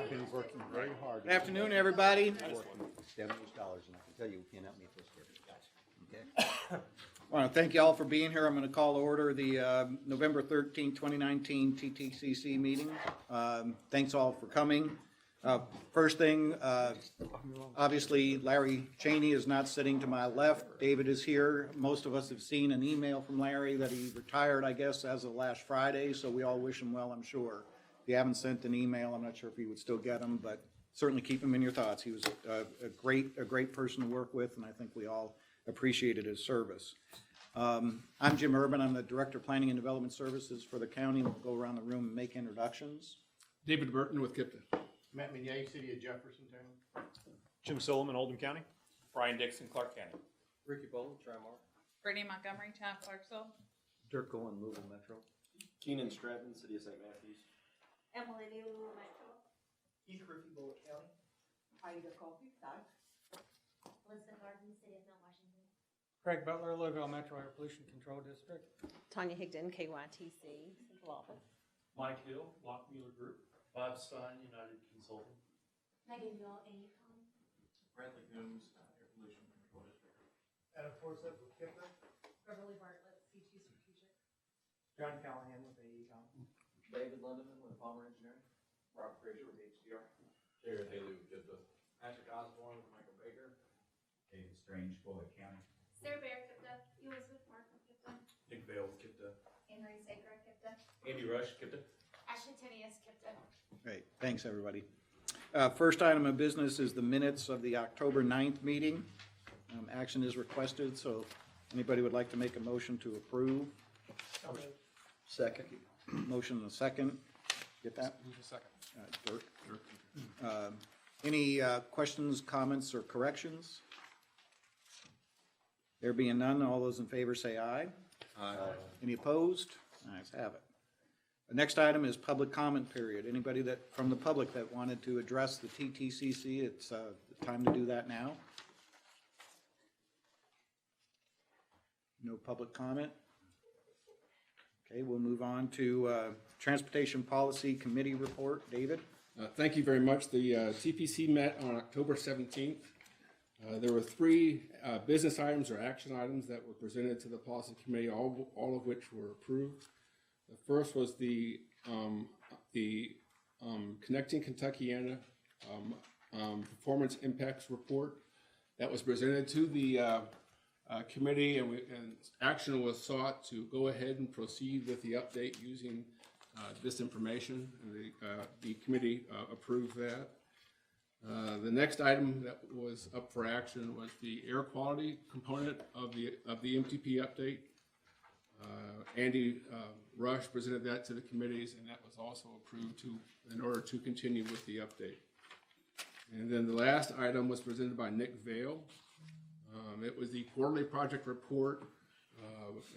I've been working very hard. Good afternoon, everybody. Working $70, and I can tell you, we can't help me if this gets. Okay? I want to thank you all for being here. I'm going to call to order the November 13, 2019 TTCC meeting. Thanks all for coming. First thing, obviously Larry Cheney is not sitting to my left. David is here. Most of us have seen an email from Larry that he retired, I guess, as of last Friday, so we all wish him well, I'm sure. If you haven't sent an email, I'm not sure if he would still get them, but certainly keep him in your thoughts. He was a great person to work with, and I think we all appreciated his service. I'm Jim Urban. I'm the Director of Planning and Development Services for the county. We'll go around the room and make introductions. David Burton with KIPTA. Matt Minier, City of Jefferson Town. Jim Solomon, Oldham County. Brian Dixon, Clark County. Ricky Boland, Trimar. Brittany Montgomery, Town of Clarksville. Dirk Cohen, Louisville Metro. Keenan Stratton, City of St. Matthews. Emily Louisville Metro. Keith Griffey, Bullitt County. Ida Coffey, Doug. Elizabeth Arden, City of Mount Washington. Craig Butler, Louisville Metro Air Pollution Control District. Tanya Higdon, KYTC, Central Office. Mike Hill, Lockmuir Group. Bob Stein, United Consulting. Megan Yule, AECOM. Bradley Coombs, Air Pollution Control District. Adam Forsyth with KIPTA. Beverly Bartlett, C2 Strategic. John Callahan with AECOM. David Lindeman with Palmer Engineering. Robert Frazier with HDR. Jared Haley with KIPTA. Patrick Osborne with Michael Baker. David Strange, Bullitt County. Sarah Bear, KIPTA. Elizabeth Mark with KIPTA. Nick Vale with KIPTA. Anne Marie Sager, KIPTA. Andy Rush, KIPTA. Ashley Tinius, KIPTA. Great, thanks everybody. First item of business is the minutes of the October 9th meeting. Action is requested, so anybody would like to make a motion to approve? Second. Motion and a second. Get that? Who's the second? Dirk. Any questions, comments, or corrections? There being none, all those in favor say aye. Aye. Any opposed? Ayes have it. The next item is public comment period. Anybody that from the public that wanted to address the TTCC, it's the time to do that now. No public comment. Okay, we'll move on to Transportation Policy Committee report. David? Thank you very much. The TPC met on October 17th. There were three business items or action items that were presented to the Policy Committee, all of which were approved. The first was the Connecting Kentuckiana Performance Impacts Report that was presented to the committee, and action was sought to go ahead and proceed with the update using this information. And the committee approved that. The next item that was up for action was the air quality component of the MTP update. Andy Rush presented that to the committees, and that was also approved in order to continue with the update. And then the last item was presented by Nick Vale. It was the quarterly project report,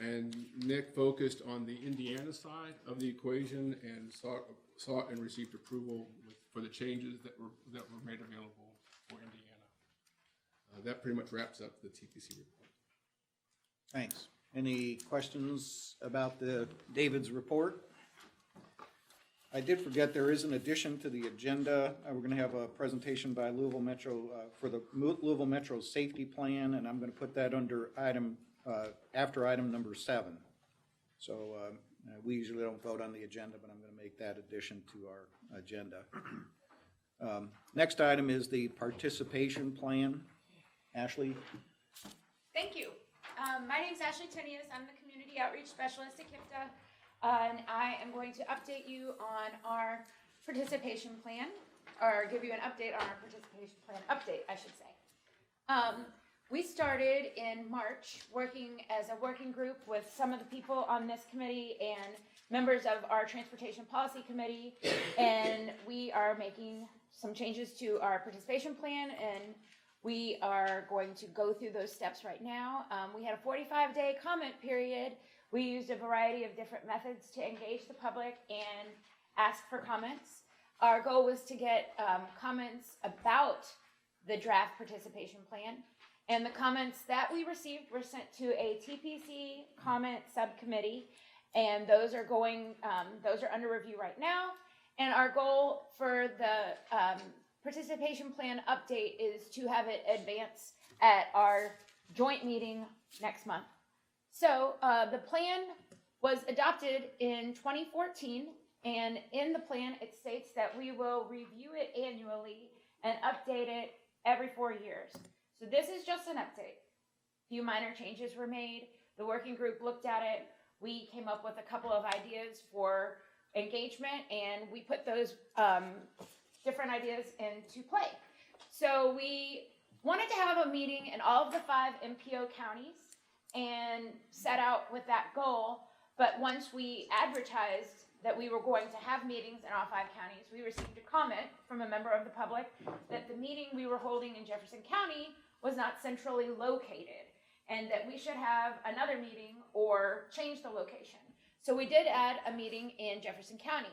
and Nick focused on the Indiana side of the equation and sought and received approval for the changes that were made available for Indiana. That pretty much wraps up the TPC report. Thanks. Any questions about David's report? I did forget there is an addition to the agenda. We're going to have a presentation by Louisville Metro for the Louisville Metro Safety Plan, and I'm going to put that under after item number 7. So we usually don't vote on the agenda, but I'm going to make that addition to our agenda. Next item is the participation plan. Ashley? Thank you. My name is Ashley Tinius. I'm the Community Outreach Specialist at KIPTA, and I am going to update you on our participation plan, or give you an update on our participation plan update, I should say. We started in March working as a working group with some of the people on this committee and members of our Transportation Policy Committee, and we are making some changes to our participation plan, and we are going to go through those steps right now. We had a 45-day comment period. We used a variety of different methods to engage the public and ask for comments. Our goal was to get comments about the draft participation plan, and the comments that we received were sent to a TPC comment subcommittee, and those are under review right now. And And our goal for the participation plan update is to have it advance at our joint meeting next month. So the plan was adopted in 2014, and in the plan it states that we will review it annually and update it every 4 years. So this is just an update. A few minor changes were made. The working group looked at it. We came up with a couple of ideas for engagement, and we put those different ideas into play. So we wanted to have a meeting in all of the 5 MPO counties and set out with that goal. But once we advertised that we were going to have meetings in all 5 counties, we received a comment from a member of the public that the meeting we were holding in Jefferson County was not centrally located, and that we should have another meeting or change the location. So we did add a meeting in Jefferson County.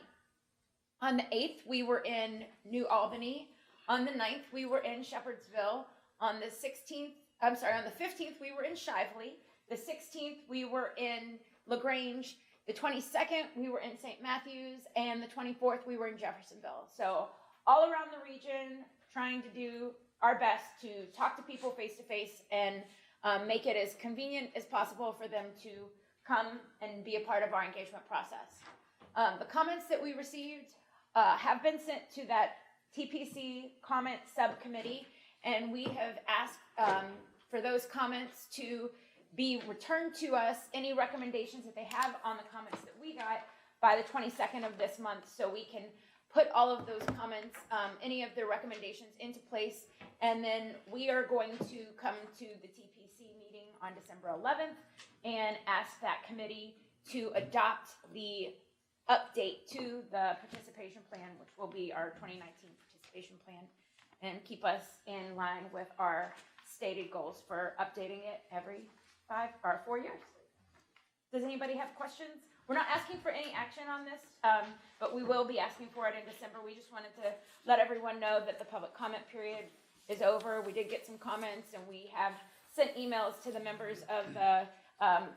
On the 8th, we were in New Albany. On the 9th, we were in Shepherdsville. On the 15th, we were in Shively. The 16th, we were in LaGrange. The 22nd, we were in St. Matthews. And the 24th, we were in Jeffersonville. So all around the region, trying to do our best to talk to people face to face and make it as convenient as possible for them to come and be a part of our engagement process. The comments that we received have been sent to that TPC comment subcommittee, and we have asked for those comments to be returned to us, any recommendations that they have on the comments that we got by the 22nd of this month, so we can put all of those comments, any of their recommendations into place. And then we are going to come to the TPC meeting on December 11th and ask that committee to adopt the update to the participation plan, which will be our 2019 participation plan, and keep us in line with our stated goals for updating it every 4 years. Does anybody have questions? We're not asking for any action on this, but we will be asking for it in December. We just wanted to let everyone know that the public comment period is over. We did get some comments, and we have sent emails to the members of the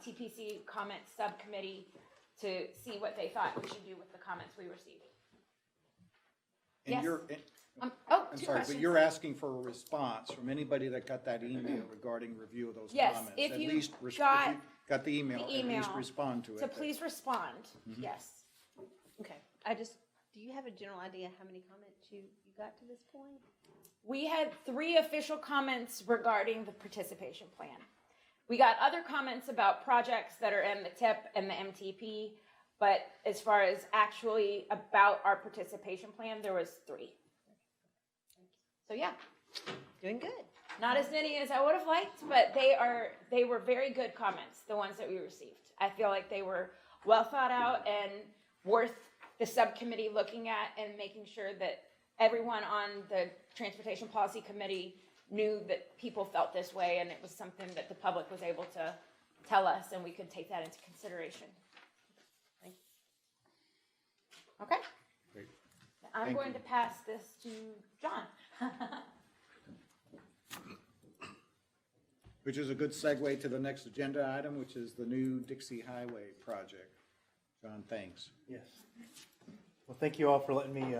TPC comment subcommittee to see what they thought we should do with the comments we received. And Yes. I'm Two sorry, questions. but you're asking for a response from anybody that got that email regarding review of those Yes, comments. if At you least got if you got the email, the at least email, respond to it. So please respond. Yes. Okay, do you have a general idea how many comments you got to this point? We had 3 official comments regarding the participation plan. We got other comments about projects that are in the TIP and the MTP, but as far as actually about our participation plan, there was 3. So yeah, Doing good. not as many as I would have liked, but they were very good comments, the ones that we received. I feel like they were well thought out and worth the subcommittee looking at and making sure that everyone on the Transportation Policy Committee knew that people felt this way, and it was something that the public was able to tell us, and we could take that into consideration. Thank you. Okay. Great. I'm Thank going you. to pass this to John. Which is a good segue to the next agenda item, which is the new Dixie Highway project. John, thanks. Yes. Well, thank you all for letting me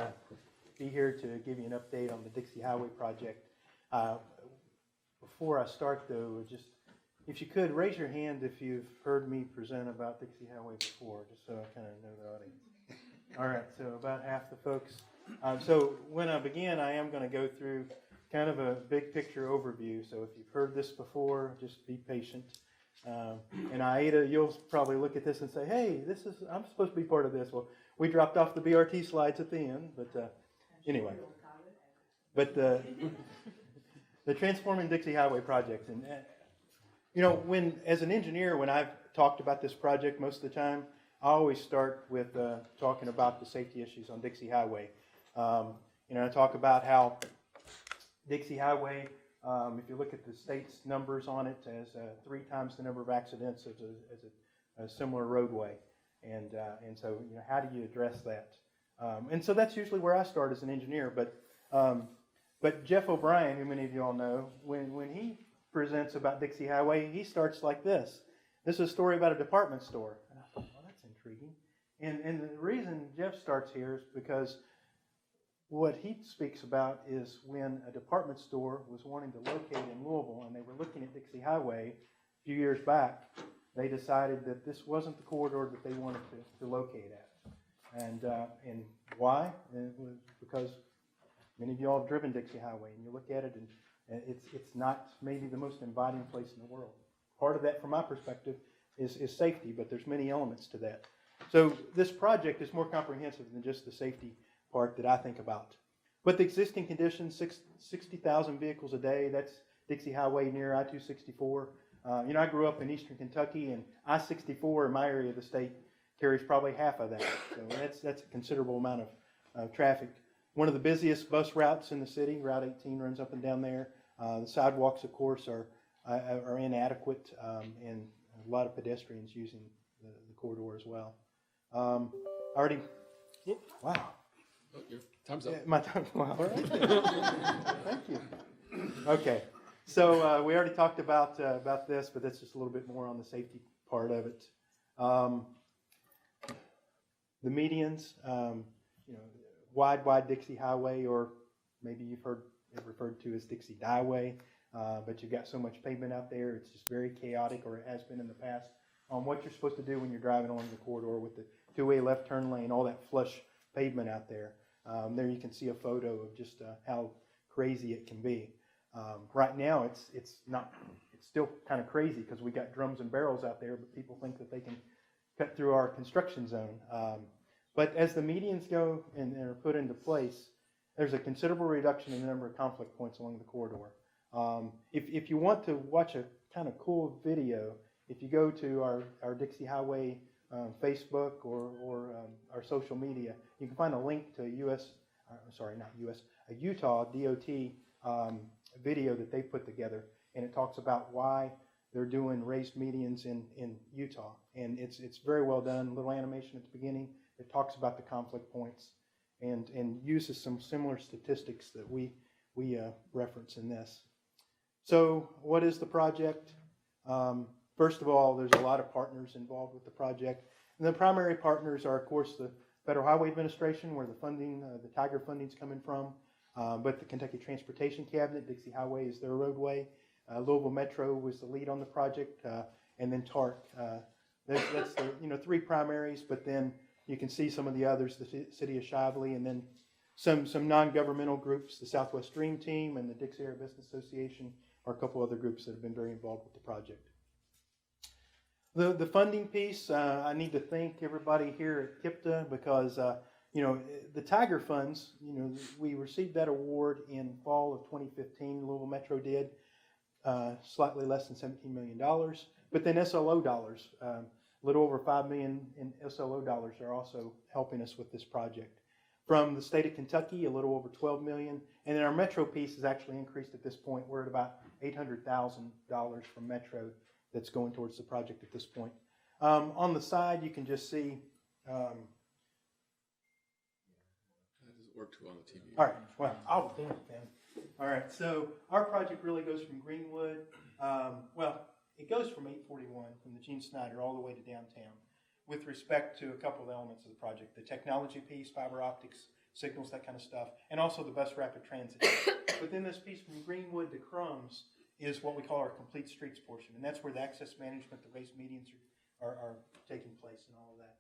be here to give you an update on the Dixie Highway project. Before I start, though, just if you could raise your hand if you've heard me present about Dixie Highway before, just so I kind of know the audience. All right, so about half the folks. So when I begin, I am going to go through kind of a big picture overview. So if you've heard this before, just be patient. And Aida, you'll probably look at this and say, hey, I'm supposed to be part of this. Well, we dropped off the BRT slides at the end, but anyway. But the Transforming Dixie Highway project, and as an engineer, when I've talked about this project most of the time, I always start with talking about the safety issues on Dixie Highway. I talk about how Dixie Highway, if you look at the state's numbers on it, has 3 times the number of accidents as a similar roadway. And so, how do you address that? And so that's usually where I start as an engineer. But Jeff O'Brien, who many of you all know, when he presents about Dixie Highway, he starts like this. This is a story about a department store. And I thought, well, that's intriguing. And the reason Jeff starts here is because what he speaks about is when a department store was wanting to locate in Louisville and they were looking at Dixie Highway a few years back, they decided that this wasn't the corridor that they wanted to locate at. And why? And it was because many of you all have driven Dixie Highway and you look at it and it's not maybe the most inviting place in the world. Part of that, from my perspective, is safety, but there's many elements to that. So this project is more comprehensive than just the safety part that I think about. But the existing conditions, 60,000 vehicles a day, that's Dixie Highway near I-264. I grew up in eastern Kentucky, and I-64 in my area of the state carries probably half of that. So that's a considerable amount of traffic. One of the busiest bus routes in the city, Route 18 runs up and down there. The sidewalks, of course, are inadequate, and a lot of pedestrians using the corridor as well. Wow. Oh, your time's up. Yeah, my time. Wow. All right. Thank you. Okay. So we already talked about this, but that's just a little bit more on the safety part of it. The medians, wide Dixie Highway, or maybe you've heard it referred to as Dixie Dieway, but you've got so much pavement out there, it's just very chaotic, or it has been in the past, on what you're supposed to do when you're driving along the corridor with the two-way left turn lane, all that flush pavement out there. There you can see a photo of just how crazy it can be. Right now, it's still kind of crazy because we got drums and barrels out there, but people think that they can cut through our construction zone. But as the medians go and are put into place, there's a considerable reduction in the number of conflict points along the corridor. If you want to watch a kind of cool video, if you go to our Dixie Highway Facebook or our social media, you can find a link to a Utah DOT video that they put together, and it talks about why they're doing raised medians in Utah, and it's very well done. A little animation at the beginning. It talks about the conflict points and uses some similar statistics that we reference in this. So what is the project? First of all, there's a lot of partners involved with the project. And the primary partners are, of course, the Federal Highway Administration, where the funding, the Tiger funding is coming from, but the Kentucky Transportation Cabinet, Dixie Highway is their roadway. Louisville Metro was the lead on the project, and then TARC. That's the three primaries, but then you can see some of the others, the City of Shively, and then some non-governmental groups, the Southwest Dream Team and the Dixie Area Business Association, are a couple other groups that have been very involved with the project. The funding piece, I need to thank everybody here at KIPTA because, the Tiger funds, we received that award in fall of 2015, Louisville Metro did, slightly less than $17 million. But then SLO dollars, a little over $5 million in SLO dollars are also helping us with this project. From the state of Kentucky, a little over $12 million. And then our Metro piece has actually increased at this point. We're at about $800,000 from Metro that's going towards the project at this point. On the side, you can just see. That doesn't work too well on the TV. All right. Well, I'll point it then. All right. So our project really goes from Greenwood. It goes from 841 from the Gene Snyder all the way to downtown. With respect to a couple of elements of the project, the technology piece, fiber optics, signals, that kind of stuff, and also the bus rapid transit. Within this piece from Greenwood to Crumbs is what we call our complete streets portion, and that's where the access management, the raised medians are taking place and all of that.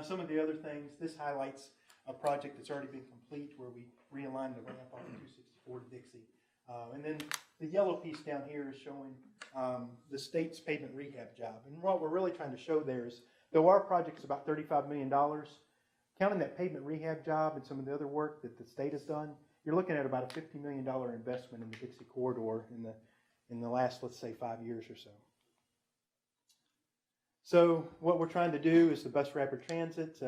Some of the other things, this highlights a project that's already been complete where we realigned the ramp off of 264 to Dixie. And then the yellow piece down here is showing the state's pavement rehab job. And what we're really trying to show there is, though our project is about $35 million, counting that pavement rehab job and some of the other work that the state has done, you're looking at about a $50 million investment in the Dixie corridor in the last, let's say, 5 years or so. So what we're trying to do is the bus rapid transit,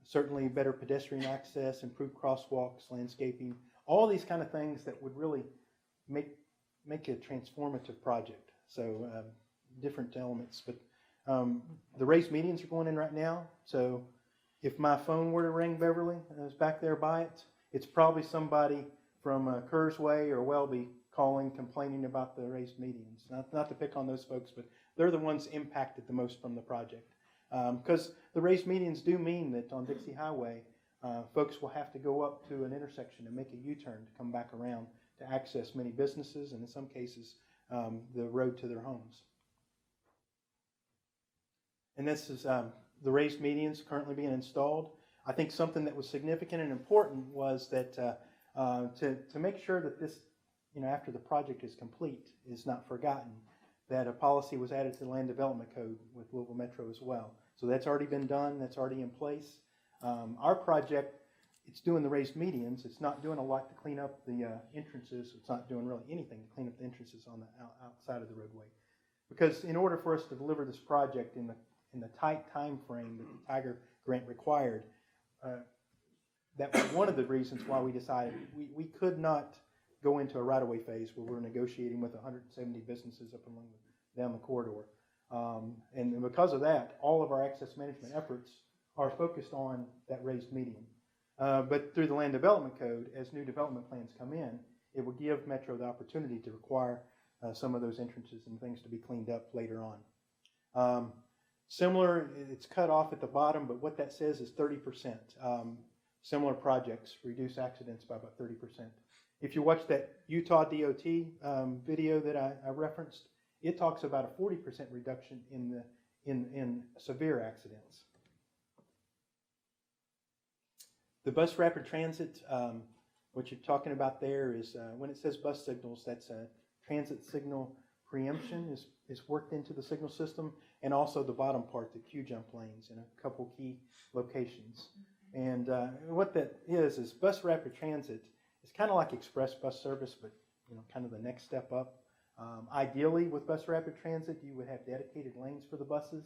certainly better pedestrian access, improved crosswalks, landscaping, all these kind of things that would really make a transformative project. So different elements, but the raised medians are going in right now. So if my phone were to ring, Beverly, and I was back there by it, it's probably somebody from Kurzway or Welby calling, complaining about the raised medians. Not to pick on those folks, but they're the ones impacted the most from the project. Because the raised medians do mean that on Dixie Highway, folks will have to go up to an intersection and make a U-turn to come back around to access many businesses and in some cases the road to their homes. And this is the raised medians currently being installed. I think something that was significant and important was that to make sure that this, after the project is complete, is not forgotten, that a policy was added to the Land Development Code with Louisville Metro as well. So that's already been done. That's already in place. Our project, it's doing the raised medians. It's not doing a lot to clean up the entrances. It's not doing really anything to clean up the entrances on the outside of the roadway. Because in order for us to deliver this project in the tight time frame that the Tiger grant required, that was one of the reasons why we decided we could not go into a right-of-way phase where we're negotiating with 170 businesses up along down the corridor. And because of that, all of our access management efforts are focused on that raised median. But through the Land Development Code, as new development plans come in, it will give Metro the opportunity to require some of those entrances and things to be cleaned up later on. Similar, it's cut off at the bottom, but what that says is 30%. Similar projects reduce accidents by about 30%. If you watch that Utah DOT video that I referenced, it talks about a 40% reduction in severe accidents. The bus rapid transit, what you're talking about there is when it says bus signals, that's a transit signal preemption is worked into the signal system, and also the bottom part, the Q jump lanes in a couple key locations. And what that is bus rapid transit is kind of like express bus service, but kind of the next step up. Ideally, with bus rapid transit, you would have dedicated lanes for the buses.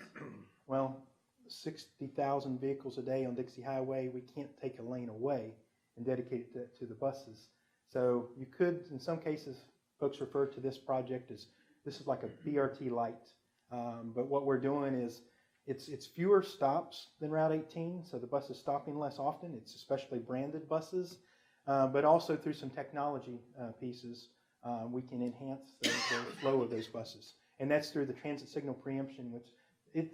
Well, 60,000 vehicles a day on Dixie Highway, we can't take a lane away and dedicate it to the buses. So you could, in some cases, folks refer to this project as, this is like a BRT light. But what we're doing is, it's fewer stops than Route 18, so the bus is stopping less often. It's especially branded buses, but also through some technology pieces, we can enhance the flow of those buses. And that's through the transit signal preemption, which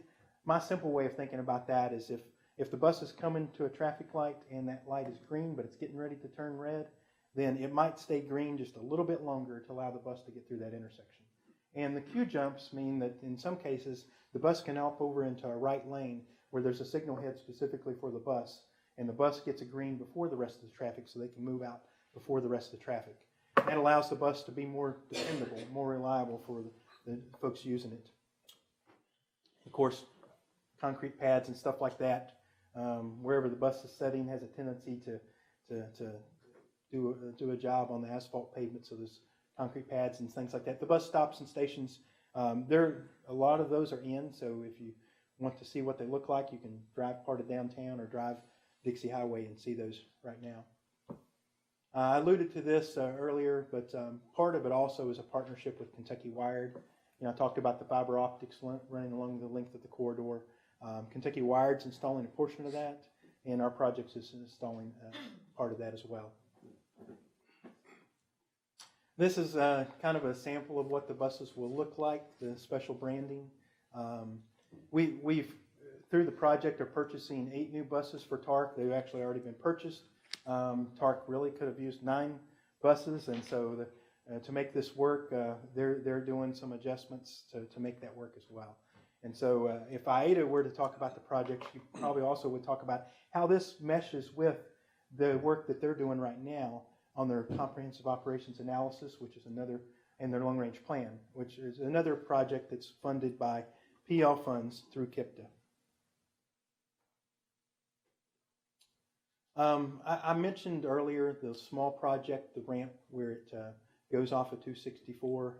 my simple way of thinking about that is if the bus is coming to a traffic light and that light is green, but it's getting ready to turn red, then it might stay green just a little bit longer to allow the bus to get through that intersection. And the Q jumps mean that in some cases, the bus can hop over into a right lane where there's a signal head specifically for the bus, and the bus gets a green before the rest of the traffic so they can move out before the rest of the traffic. That allows the bus to be more dependable, more reliable for the folks using it. Of course, concrete pads and stuff like that, wherever the bus is setting, has a tendency to do a job on the asphalt pavement, so there's concrete pads and things like that. The bus stops and stations, a lot of those are in, so if you want to see what they look like, you can drive part of downtown or drive Dixie Highway and see those right now. I alluded to this earlier, but part of it also is a partnership with Kentucky Wired. I talked about the fiber optics running along the length of the corridor. Kentucky Wired's installing a portion of that, and our project is installing part of that as well. This is kind of a sample of what the buses will look like, the special branding. We've, through the project, are purchasing 8 new buses for TARC. They've actually already been purchased. TARC really could have used 9 buses, and so to make this work, they're doing some adjustments to make that work as well. And so if Aida were to talk about the project, she probably also would talk about how this meshes with the work that they're doing right now on their comprehensive operations analysis, which is another, and their long-range plan, which is another project that's funded by PL funds through KIPTA. I mentioned earlier the small project, the ramp, where it goes off of 264,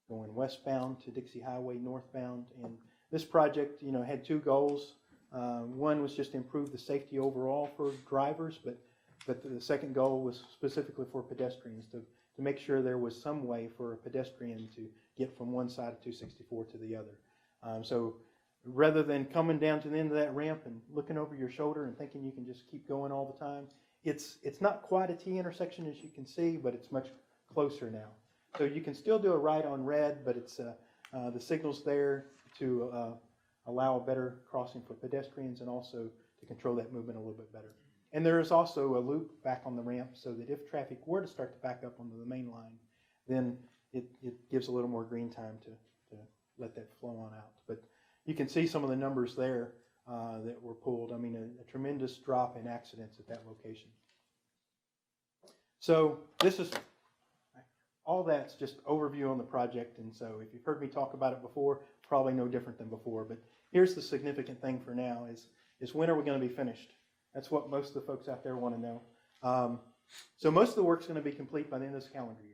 going westbound to Dixie Highway northbound. And this project, had 2 goals. One was just to improve the safety overall for drivers, but the second goal was specifically for pedestrians, to make sure there was some way for a pedestrian to get from one side of 264 to the other. So rather than coming down to the end of that ramp and looking over your shoulder and thinking you can just keep going all the time, it's not quite a T intersection as you can see, but it's much closer now. So you can still do a right on red, but it's the signal's there to allow a better crossing for pedestrians and also to control that movement a little bit better. And there is also a loop back on the ramp so that if traffic were to start to back up onto the main line, then it gives a little more green time to let that flow on out. But you can see some of the numbers there that were pulled. I mean, a tremendous drop in accidents at that location. So this is, all that's just overview on the project. And so if you've heard me talk about it before, probably no different than before. But here's the significant thing for now is when are we going to be finished? That's what most of the folks out there want to know. So most of the work's going to be complete by the end of this calendar year.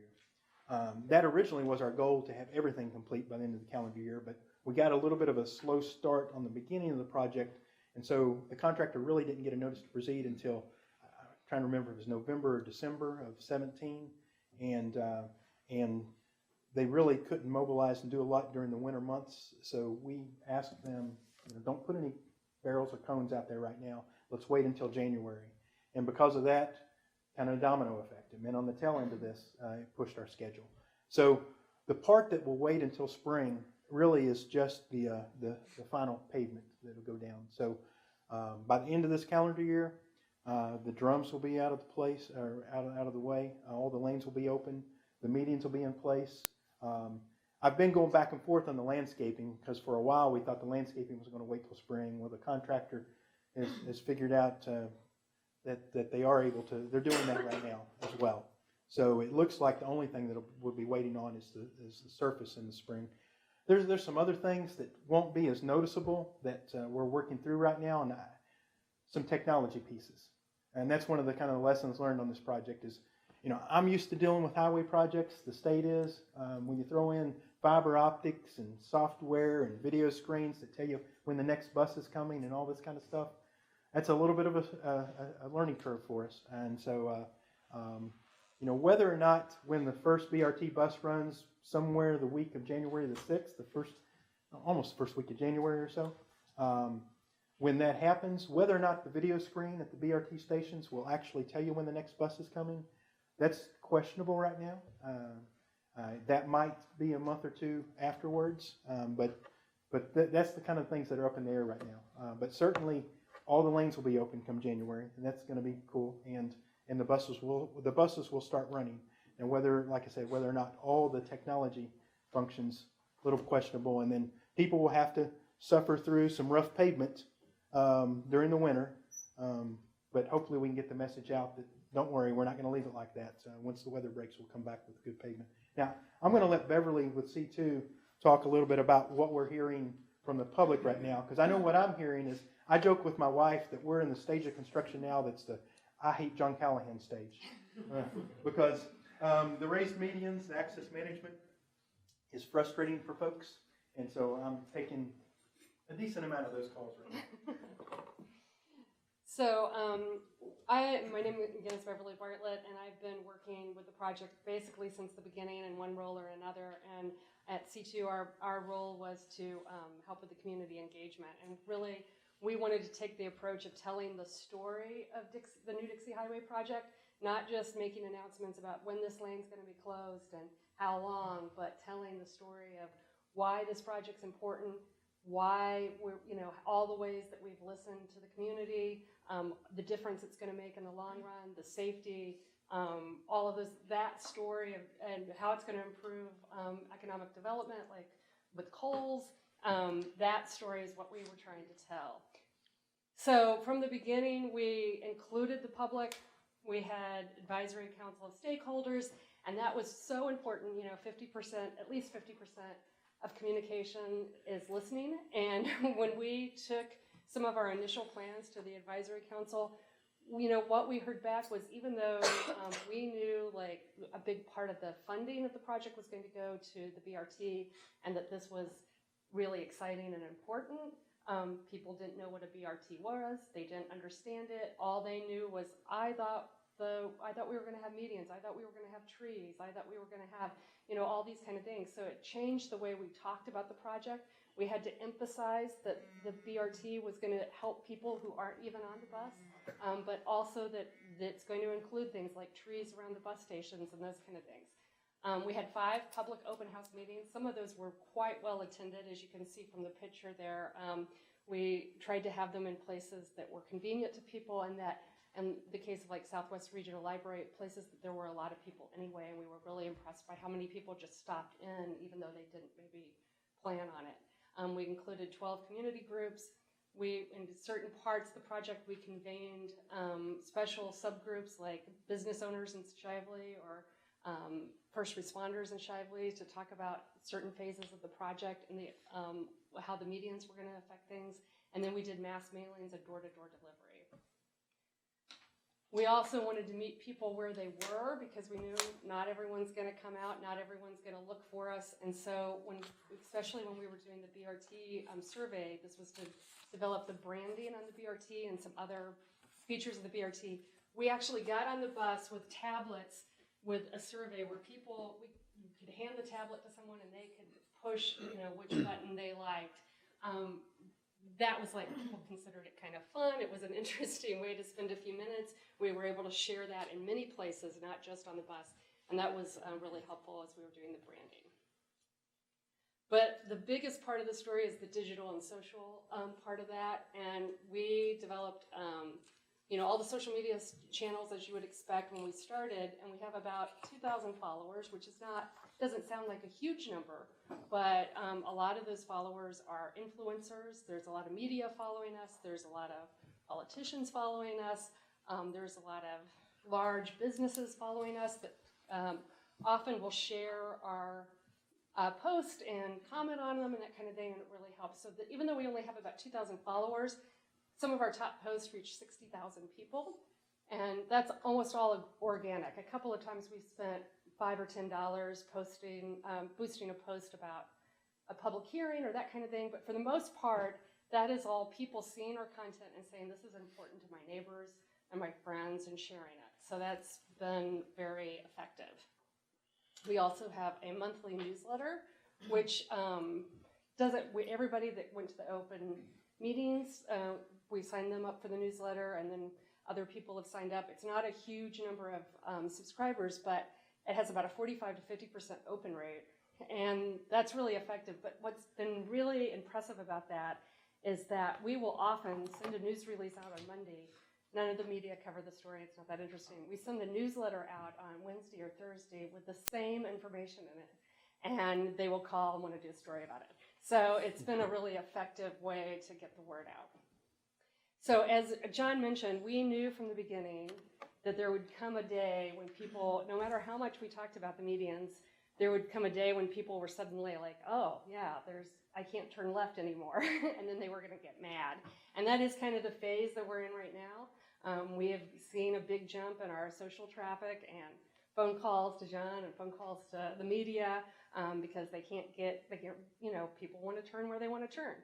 That originally was our goal, to have everything complete by the end of the calendar year, but we got a little bit of a slow start on the beginning of the project, and so the contractor really didn't get a notice to proceed until, I'm trying to remember if it was November or December of 17, and they really couldn't mobilize and do a lot during the winter months, so we asked them, don't put any barrels or cones out there right now. Let's wait until January. And because of that, kind of a domino effect. And then on the tail end of this, it pushed our schedule. So the part that will wait until spring really is just the final pavement that will go down. So by the end of this calendar year, the drums will be out of the place, or out of the way. All the lanes will be open. The medians will be in place. I've been going back and forth on the landscaping because for a while we thought the landscaping was going to wait till spring. Well, the contractor has figured out that they are able to. They're doing that right now as well. So it looks like the only thing that we'll be waiting on is the surface in the spring. There's some other things that won't be as noticeable that we're working through right now, and some technology pieces. And that's one of the kind of lessons learned on this project is, I'm used to dealing with highway projects. The state is. When you throw in fiber optics and software and video screens that tell you when the next bus is coming and all this kind of stuff, that's a little bit of a learning curve for us. And so, whether or not when the first BRT bus runs somewhere the week of January the 6th, almost the first week of January or so, when that happens, whether or not the video screen at the BRT stations will actually tell you when the next bus is coming, that's questionable right now. That might be a month or two afterwards, but that's the kind of things that are up in the air right now. But certainly, all the lanes will be open come January, and that's going to be cool. And the buses will start running. And whether, like I said, whether or not all the technology functions, a little questionable. And then people will have to suffer through some rough pavement during the winter. But hopefully we can get the message out that don't worry, we're not going to leave it like that. Once the weather breaks, we'll come back with good pavement. Now, I'm going to let Beverly with C2 talk a little bit about what we're hearing from the public right now, because I know what I'm hearing is, I joke with my wife that we're in the stage of construction now that's the I hate John Callahan stage. Because the raised medians, the access management is frustrating for folks, and so I'm taking a decent amount of those calls right now. So my name again is Beverly Bartlett, and I've been working with the project basically since the beginning in one role or another. And at C2, our role was to help with the community engagement. And really, we wanted to take the approach of telling the story of the New Dixie Highway project, not just making announcements about when this lane's going to be closed and how long, but telling the story of why this project's important, why we're, all the ways that we've listened to the community, the difference it's going to make in the long run, the safety, all of that story and how it's going to improve economic development, like with Coles. That story is what we were trying to tell. So from the beginning, we included the public. We had advisory council of stakeholders, and that was so important. 50%, at least 50% of communication is listening. And when we took some of our initial plans to the advisory council, what we heard back was, even though we knew like a big part of the funding of the project was going to go to the BRT, and that this was really exciting and important, people didn't know what a BRT was. They didn't understand it. All they knew was, I thought we were going to have medians. I thought we were going to have trees. I thought we were going to have, all these kind of things. So it changed the way we talked about the project. We had to emphasize that the BRT was going to help people who aren't even on the bus, but also that it's going to include things like trees around the bus stations and those kind of things. We had 5 public open house meetings. Some of those were quite well attended, as you can see from the picture there. We tried to have them in places that were convenient to people, and that, in the case of like Southwest Regional Library, places that there were a lot of people anyway, and we were really impressed by how many people just stopped in, even though they didn't maybe plan on it. We included 12 community groups. In certain parts of the project, we convened special subgroups like business owners in Shively or first responders in Shively to talk about certain phases of the project and how the medians were going to affect things. And then we did mass mailings and door-to-door delivery. We also wanted to meet people where they were because we knew not everyone's going to come out, not everyone's going to look for us. And so, especially when we were doing the BRT survey, this was to develop the branding on the BRT and some other features of the BRT. We actually got on the bus with tablets with a survey where you could hand the tablet to someone and they could push, which button they liked. That was like, people considered it kind of fun. It was an interesting way to spend a few minutes. We were able to share that in many places, not just on the bus. And that was really helpful as we were doing the branding. But the biggest part of the story is the digital and social part of that. And we developed all the social media channels as you would expect when we started, and we have about 2,000 followers, which doesn't sound like a huge number, but a lot of those followers are influencers. There's a lot of media following us. There's a lot of politicians following us. There's a lot of large businesses following us that often will share our post and comment on them and that kind of thing, and it really helps. So that even though we only have about 2,000 followers, some of our top posts reach 60,000 people, and that's almost all organic. A couple of times we spent $5 or $10 boosting a post about a public hearing or that kind of thing, but for the most part, that is all people seeing our content and saying, this is important to my neighbors and my friends, and sharing it. So that's been very effective. We also have a monthly newsletter, which everybody that went to the open meetings, we signed them up for the newsletter, and then other people have signed up. It's not a huge number of subscribers, but it has about a 45 to 50% open rate, and that's really effective. But what's been really impressive about that is that we will often send a news release out on Monday. None of the media cover the story. It's not that interesting. We send a newsletter out on Wednesday or Thursday with the same information in it, and they will call and want to do a story about it. So it's been a really effective way to get the word out. So as John mentioned, we knew from the beginning that there would come a day when people, no matter how much we talked about the medians, there would come a day when people were suddenly like, oh yeah, I can't turn left anymore, and then they were going to get mad. And that is kind of the phase that we're in right now. We have seen a big jump in our social traffic and phone calls to John and phone calls to the media because people want to turn where they want to turn.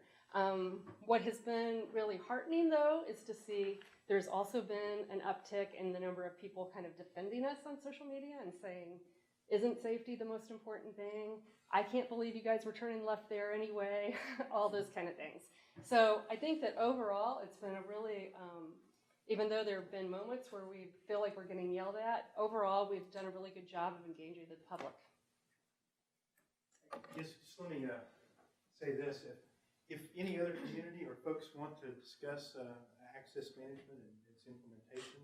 What has been really heartening, though, is to see there's also been an uptick in the number of people kind of defending us on social media and saying, isn't safety the most important thing? I can't believe you guys were turning left there anyway, all those kind of things. So I think that overall it's been a really, even though there have been moments where we feel like we're getting yelled at, overall we've done a really good job of engaging the public. Just let me say this. If any other community or folks want to discuss access management and its implementation,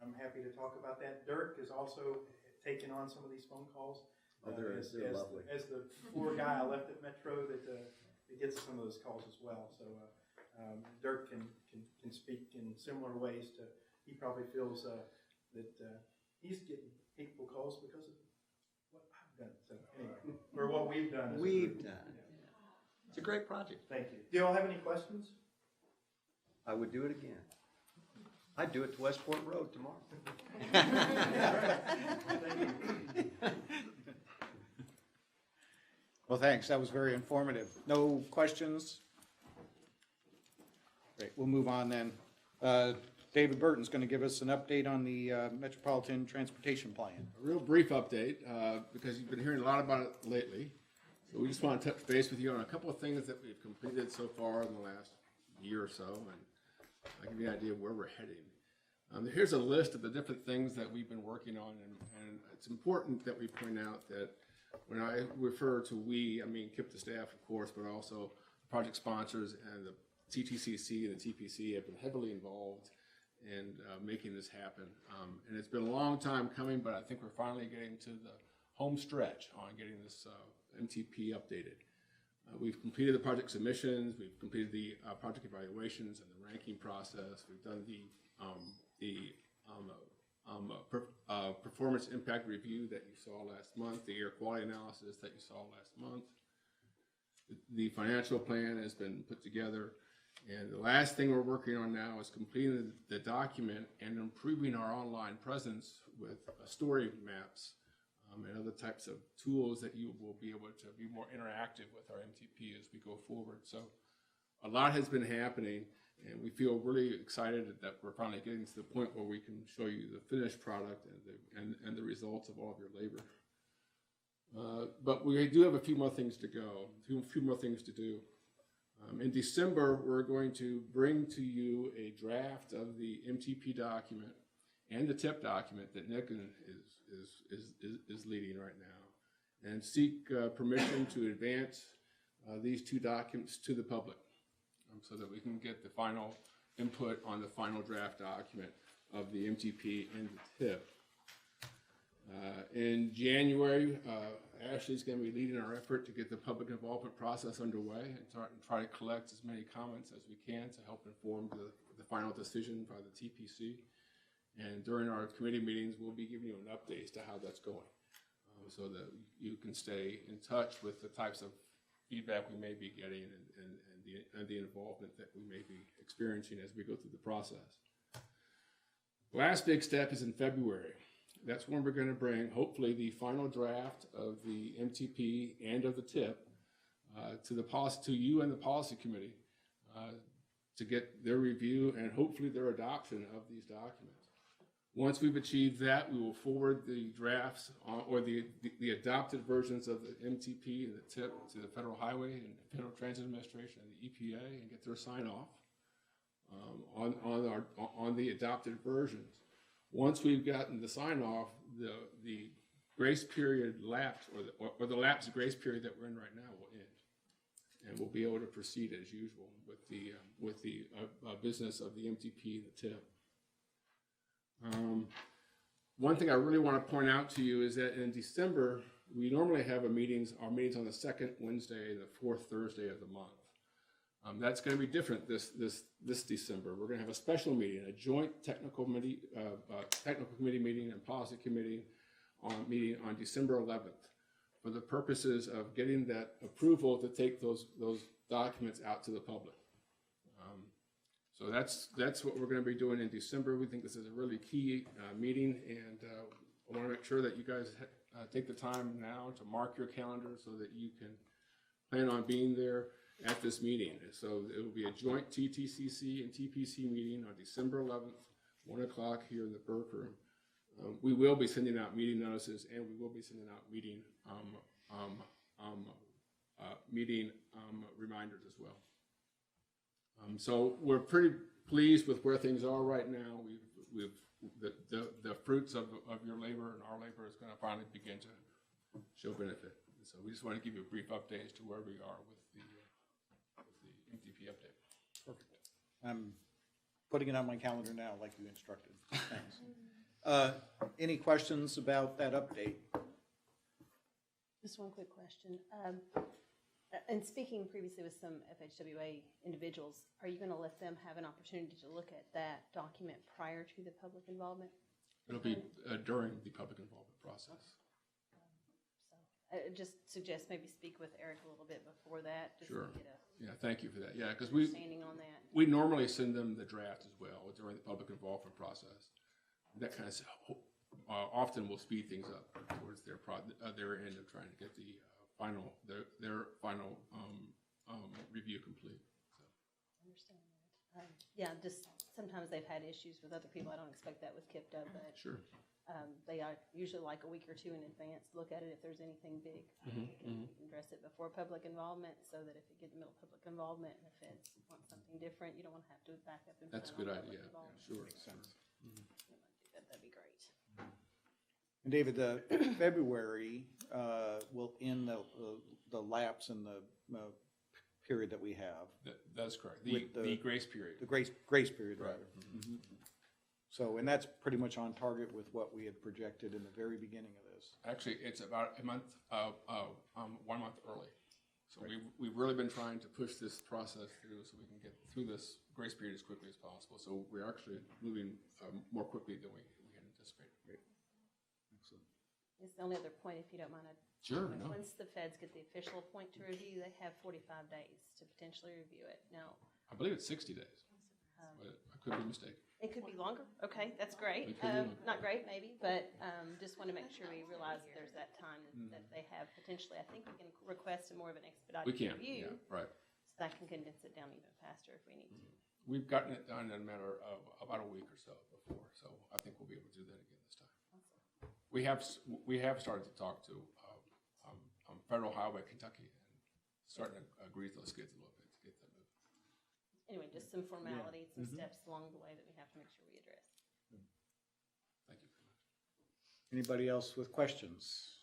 I'm happy to talk about that. Dirk has also taken on some of these phone calls. They're lovely. As the poor guy I left at Metro that gets some of those calls as well. So Dirk can speak in similar ways to, he probably feels that he's getting hateful calls because of what I've done. So anyway, or what we've done. It's a great project. Thank you. Do you all have any questions? I would do it again. I'd do it to Westport Road tomorrow. Thank you. Well, thanks. That was very informative. No questions? Great. We'll move on then. David Burton's going to give us an update on the Metropolitan Transportation Plan. A real brief update, because you've been hearing a lot about it lately. So we just want to touch base with you on a couple of things that we've completed so far in the last year or so, and I'll give you an idea of where we're heading. Here's a list of the different things that we've been working on, and it's important that we point out that when I refer to we, I mean KIPTA staff, of course, but also project sponsors and the TTCC and the TPC have been heavily involved in making this happen. And it's been a long time coming, but I think we're finally getting to the home stretch on getting this MTP updated. We've completed the project submissions, we've completed the project evaluations and the ranking process. We've done the performance impact review that you saw last month, the air quality analysis that you saw last month. The financial plan has been put together, and the last thing we're working on now is completing the document and improving our online presence with story maps and other types of tools that you will be able to be more interactive with our MTP as we go forward. So a lot has been happening, and we feel really excited that we're finally getting to the point where we can show you the finished product and the results of all of your labor. But we do have a few more things to go, a few more things to do. In December, we're going to bring to you a draft of the MTP document and the TIP document that Nick is leading right now, and seek permission to advance these two documents to the public so that we can get the final input on the final draft document of the MTP and the TIP. In January, Ashley's going to be leading our effort to get the public involvement process underway and try to collect as many comments as we can to help inform the final decision by the TPC. And during our committee meetings, we'll be giving you an update as to how that's going, so that you can stay in touch with the types of feedback we may be getting and the involvement that we may be experiencing as we go through the process. The last big step is in February. That's when we're going to bring, hopefully, the final draft of the MTP and of the TIP to you and the policy committee to get their review and hopefully their adoption of these documents. Once we've achieved that, we will forward the drafts or the adopted versions of the MTP and the TIP to the Federal Highway and Federal Transit Administration and the EPA and get their sign off on the adopted versions. Once we've gotten the sign off, the grace period lapse or the lapse grace period that we're in right now will end, and we'll be able to proceed as usual with the business of the MTP and the TIP. One thing I really want to point out to you is that in December, we normally have our meetings on the second Wednesday and the fourth Thursday of the month. That's going to be different this December. We're going to have a special meeting, a joint technical committee meeting and policy committee meeting on December 11th for the purposes of getting that approval to take those documents out to the public. So that's what we're going to be doing in December. We think this is a really key meeting, and I want to make sure that you guys take the time now to mark your calendar so that you can plan on being there at this meeting. So it will be a joint TTCC and TPC meeting on December 11th, 1 o'clock here in the Burke Room. We will be sending out meeting notices, and we will be sending out meeting reminders as well. So we're pretty pleased with where things are right now. The fruits of your labor and our labor is going to finally begin to show benefit. And so we just want to give you a brief update as to where we are with the MTP update. Perfect. I'm putting it on my calendar now like you instructed. Thanks. Any questions about that update? Just one quick question. And speaking previously with some FHWA individuals, are you going to let them have an opportunity to look at that document prior to the public involvement? It'll be during the public involvement process. So I just suggest maybe speak with Eric a little bit before that. Just Sure. To get yeah, thank you for that. Yeah, because understanding on that. We normally send them the draft as well during the public involvement process. That kind of often will speed things up towards their end of trying to get the their final review complete. So. I understand that. Yeah, just sometimes they've had issues with other people. I don't expect that with KIPTA, but sure. They are usually like a week or two in advance to look at it if there's anything big. You can address it before public involvement so that if you get in the middle of public involvement and the feds want something different, you don't want to have to back up. That's a good idea. Yeah, sure. Makes sense. And David, the February will end the lapse in the period that we have. That's correct. With The grace period. The grace period, Right. rather. Mhm. So, and that's pretty much on target with what we had projected in the very beginning of this. Actually, it's about a month, 1 month early. So we've really been trying to push this process through so we can get through this grace period as quickly as possible. So we're actually moving more quickly than we had anticipated. Excellent. It's the only other point, if you don't mind. Sure, no. Once the feds get the official point to review, they have 45 days to potentially review it. Now, I believe it's 60 days, but I could be mistaken. it could be longer. Okay, that's great. It could be longer. Not great, maybe, but just want to make sure we realize that there's that time that they have potentially. I think we can request more of an expedited We can, review. yeah, right. So that can condense it down even faster if we need to. We've gotten it done in a matter of about a week or so before, so I think we'll be able to do that again this time. Awesome. We have started to talk to Federal Highway Kentucky and starting to grease those skids a little bit to get that moving. Anyway, just some formalities, some steps along the way that we have to make sure we address. Thank you very much. Anybody else with questions?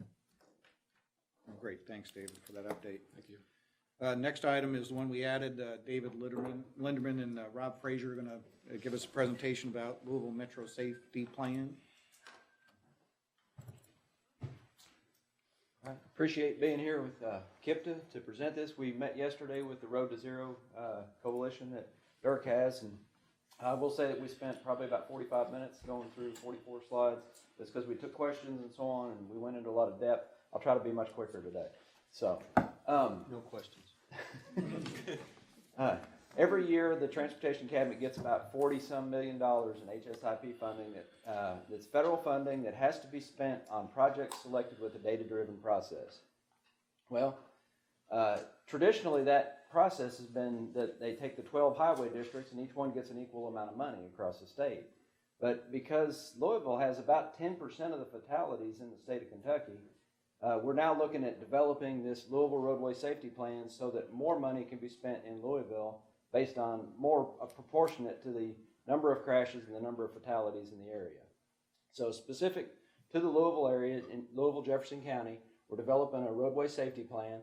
Oh, great, thanks, David, for that update. Thank you. Next item is the one we added. David Linderman and Rob Frazier are going to give us a presentation about Louisville Metro Safety Plan. I appreciate being here with KIPTA to present this. We met yesterday with the Road to Zero coalition that Dirk has, and I will say that we spent probably about 45 minutes going through 44 slides. That's because we took questions and so on, and we went into a lot of depth. I'll try to be much quicker today. So, No questions. every year the Transportation Cabinet gets about $40-some million in HSIP funding that's federal funding that has to be spent on projects selected with a data-driven process. Well, traditionally that process has been that they take the 12 highway districts and each one gets an equal amount of money across the state. But because Louisville has about 10% of the fatalities in the state of Kentucky, we're now looking at developing this Louisville Roadway Safety Plan so that more money can be spent in Louisville based on more proportionate to the number of crashes and the number of fatalities in the area. So specific to the Louisville area, in Louisville, Jefferson County, we're developing a roadway safety plan.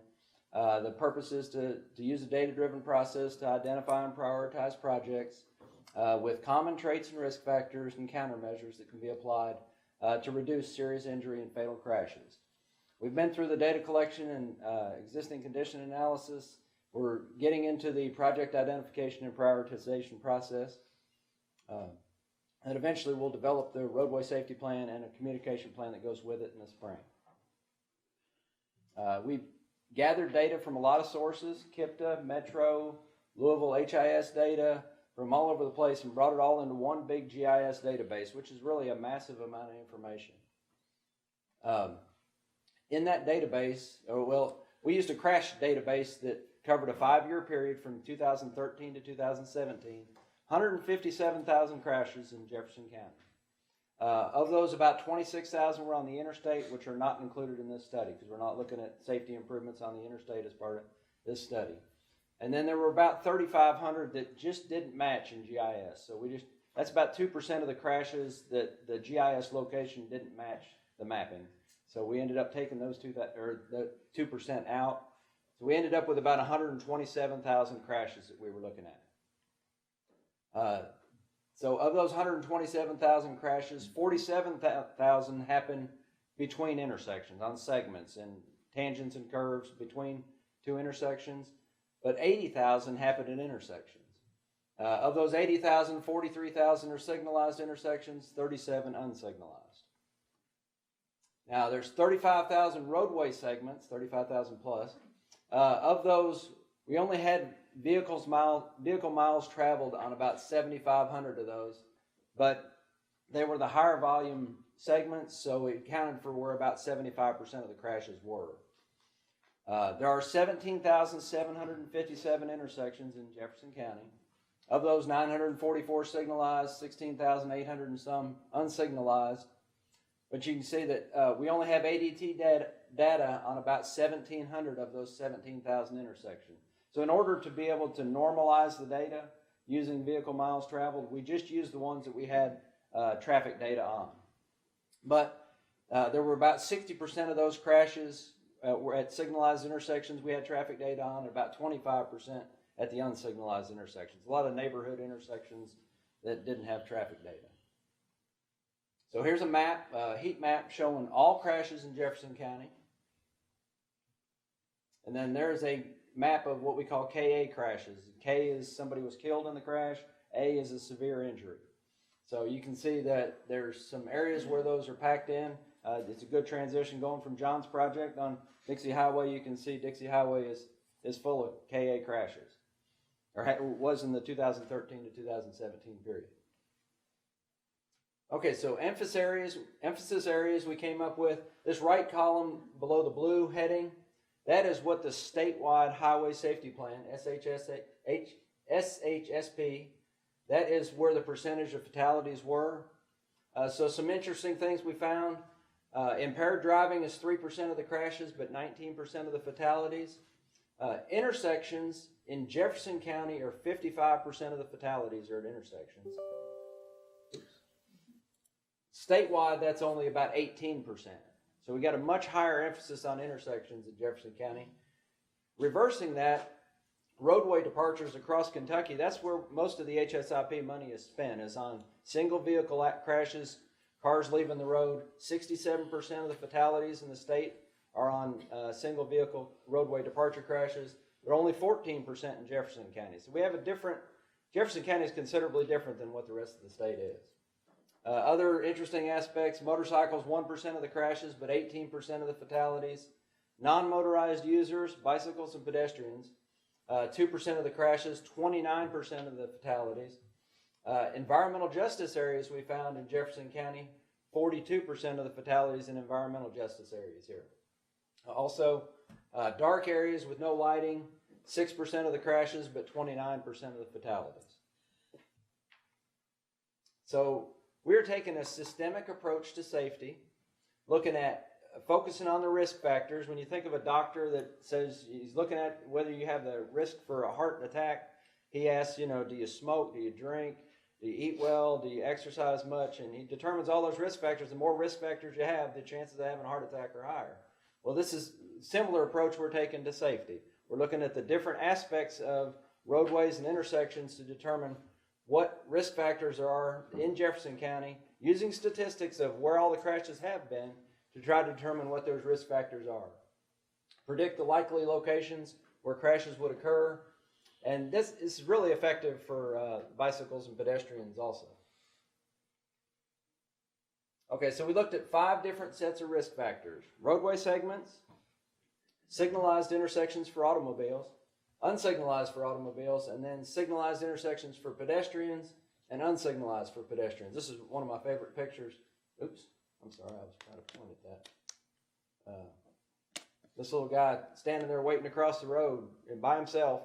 The purpose is to use a data-driven process to identify and prioritize projects with common traits and risk factors and countermeasures that can be applied to reduce serious injury and fatal crashes. We've been through the data collection and existing condition analysis. We're getting into the project identification and prioritization process. And eventually we'll develop the roadway safety plan and a communication plan that goes with it in the spring. We've gathered data from a lot of sources, KIPTA, Metro, Louisville HIS data, from all over the place, and brought it all into one big GIS database, which is really a massive amount of information. In that database, we used a crash database that covered a 5-year period from 2013 to 2017, 157,000 crashes in Jefferson County. Of those, about 26,000 were on the interstate, which are not included in this study because we're not looking at safety improvements on the interstate as part of this study. And then there were about 3,500 that just didn't match in GIS. So that's about 2% of the crashes that the GIS location didn't match the mapping. So we ended up taking the 2% out. So we ended up with about 127,000 crashes that we were looking at. So of those 127,000 crashes, 47,000 happened between intersections, on segments and tangents and curves between two intersections, but 80,000 happened at intersections. Of those 80,000, 43,000 are signalized intersections, 37 unsignalized. Now there's 35,000 roadway segments, 35,000 plus. Of those, we only had vehicle miles traveled on about 7,500 of those, but they were the higher volume segments, so it accounted for where about 75% of the crashes were. There are 17,757 intersections in Jefferson County. Of those, 944 signalized, 16,800 and some unsignalized. But you can see that we only have ADT data on about 1,700 of those 17,000 intersections. So in order to be able to normalize the data using vehicle miles traveled, we just used the ones that we had traffic data on. But there were about 60% of those crashes were at signalized intersections we had traffic data on, and about 25% at the unsignalized intersections. A lot of neighborhood intersections that didn't have traffic data. So here's a map, heat map showing all crashes in Jefferson County. And then there's a map of what we call KA crashes. K is somebody was killed in the crash. A is a severe injury. So you can see that there's some areas where those are packed in. It's a good transition going from John's project on Dixie Highway. You can see Dixie Highway is full of KA crashes, or was in the 2013 to 2017 period. Okay, so emphasis areas we came up with. This right column below the blue heading, that is what the statewide highway safety plan, SHSP, that is where the percentage of fatalities were. So some interesting things we found. Impaired driving is 3% of the crashes, but 19% of the fatalities. Intersections in Jefferson County are 55% of the fatalities are at intersections. Statewide, that's only about 18%. So we got a much higher emphasis on intersections in Jefferson County. Reversing that, roadway departures across Kentucky, that's where most of the HSIP money is spent, is on single vehicle crashes, cars leaving the road. 67% of the fatalities in the state are on single vehicle roadway departure crashes, but only 14% in Jefferson County. So we have Jefferson County is considerably different than what the rest of the state is. Other interesting aspects, motorcycles, 1% of the crashes, but 18% of the fatalities. Non-motorized users, bicycles and pedestrians, 2% of the crashes, 29% of the fatalities. Environmental justice areas we found in Jefferson County, 42% of the fatalities in environmental justice areas here. Also, dark areas with no lighting, 6% of the crashes, but 29% of the fatalities. So we're taking a systemic approach to safety, looking at focusing on the risk factors. When you think of a doctor that says he's looking at whether you have the risk for a heart attack, he asks, do you smoke, do you drink, do you eat well, do you exercise much? And he determines all those risk factors. The more risk factors you have, the chances of having a heart attack are higher. Well, this is a similar approach we're taking to safety. We're looking at the different aspects of roadways and intersections to determine what risk factors there are in Jefferson County, using statistics of where all the crashes have been to try to determine what those risk factors are. Predict the likely locations where crashes would occur, and this is really effective for bicycles and pedestrians also. Okay, so we looked at 5 different sets of risk factors: roadway segments, signalized intersections for automobiles, unsignalized for automobiles, and then signalized intersections for pedestrians and unsignalized for pedestrians. This is one of my favorite pictures. Oops, I'm sorry, I was trying to point at that. This little guy standing there waiting across the road and by himself.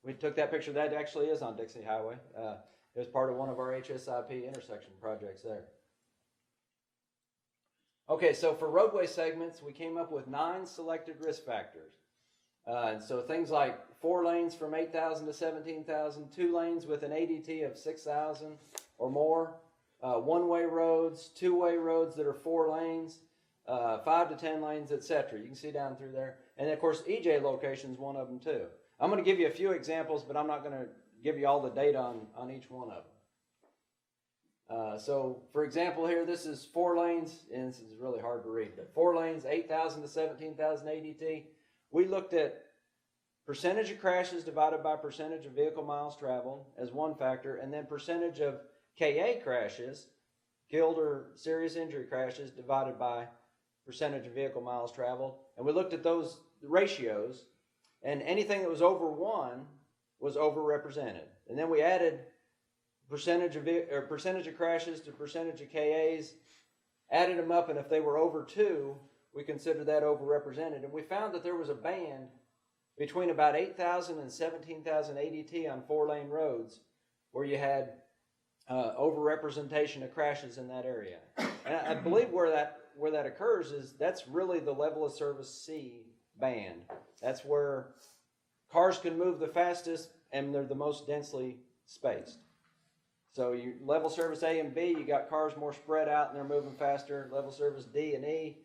We took that picture. That actually is on Dixie Highway. It was part of one of our HSIP intersection projects there. Okay, so for roadway segments, we came up with 9 selected risk factors. And so things like 4 lanes from 8,000 to 17,000, 2 lanes with an ADT of 6,000 or more, one-way roads, 2-way roads that are 4 lanes, 5 to 10 lanes, etc. You can see down through there. And of course, EJ location is one of them too. I'm going to give you a few examples, but I'm not going to give you all the data on each one of them. So for example here, this is 4 lanes, and this is really hard to read, but 4 lanes, 8,000 to 17,000 ADT. We looked at percentage of crashes divided by percentage of vehicle miles traveled as one factor, and then percentage of KA crashes, killed or serious injury crashes, divided by percentage of vehicle miles traveled. And we looked at those ratios, and anything that was over 1 was overrepresented. And then we added percentage of crashes to percentage of KAs, added them up, and if they were over 2, we considered that overrepresented. And we found that there was a band between about 8,000 and 17,000 ADT on 4-lane roads where you had overrepresentation of crashes in that area. And I believe where that occurs is that's really the level of service C band. That's where cars can move the fastest and they're the most densely spaced. So you level service A and B, you got cars more spread out and they're moving faster. Level service D and E,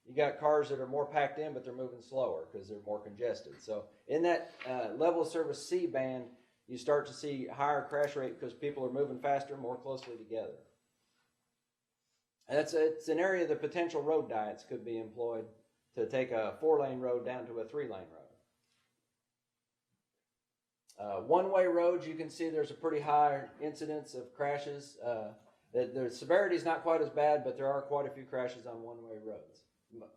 you got cars that are more packed in, but they're moving slower because they're more congested. So in that level of service C band, you start to see higher crash rate because people are moving faster, more closely together. And it's an area that potential road diets could be employed to take a 4-lane road down to a 3-lane road. One-way roads, you can see there's a pretty high incidence of crashes. The severity is not quite as bad, but there are quite a few crashes on one-way roads,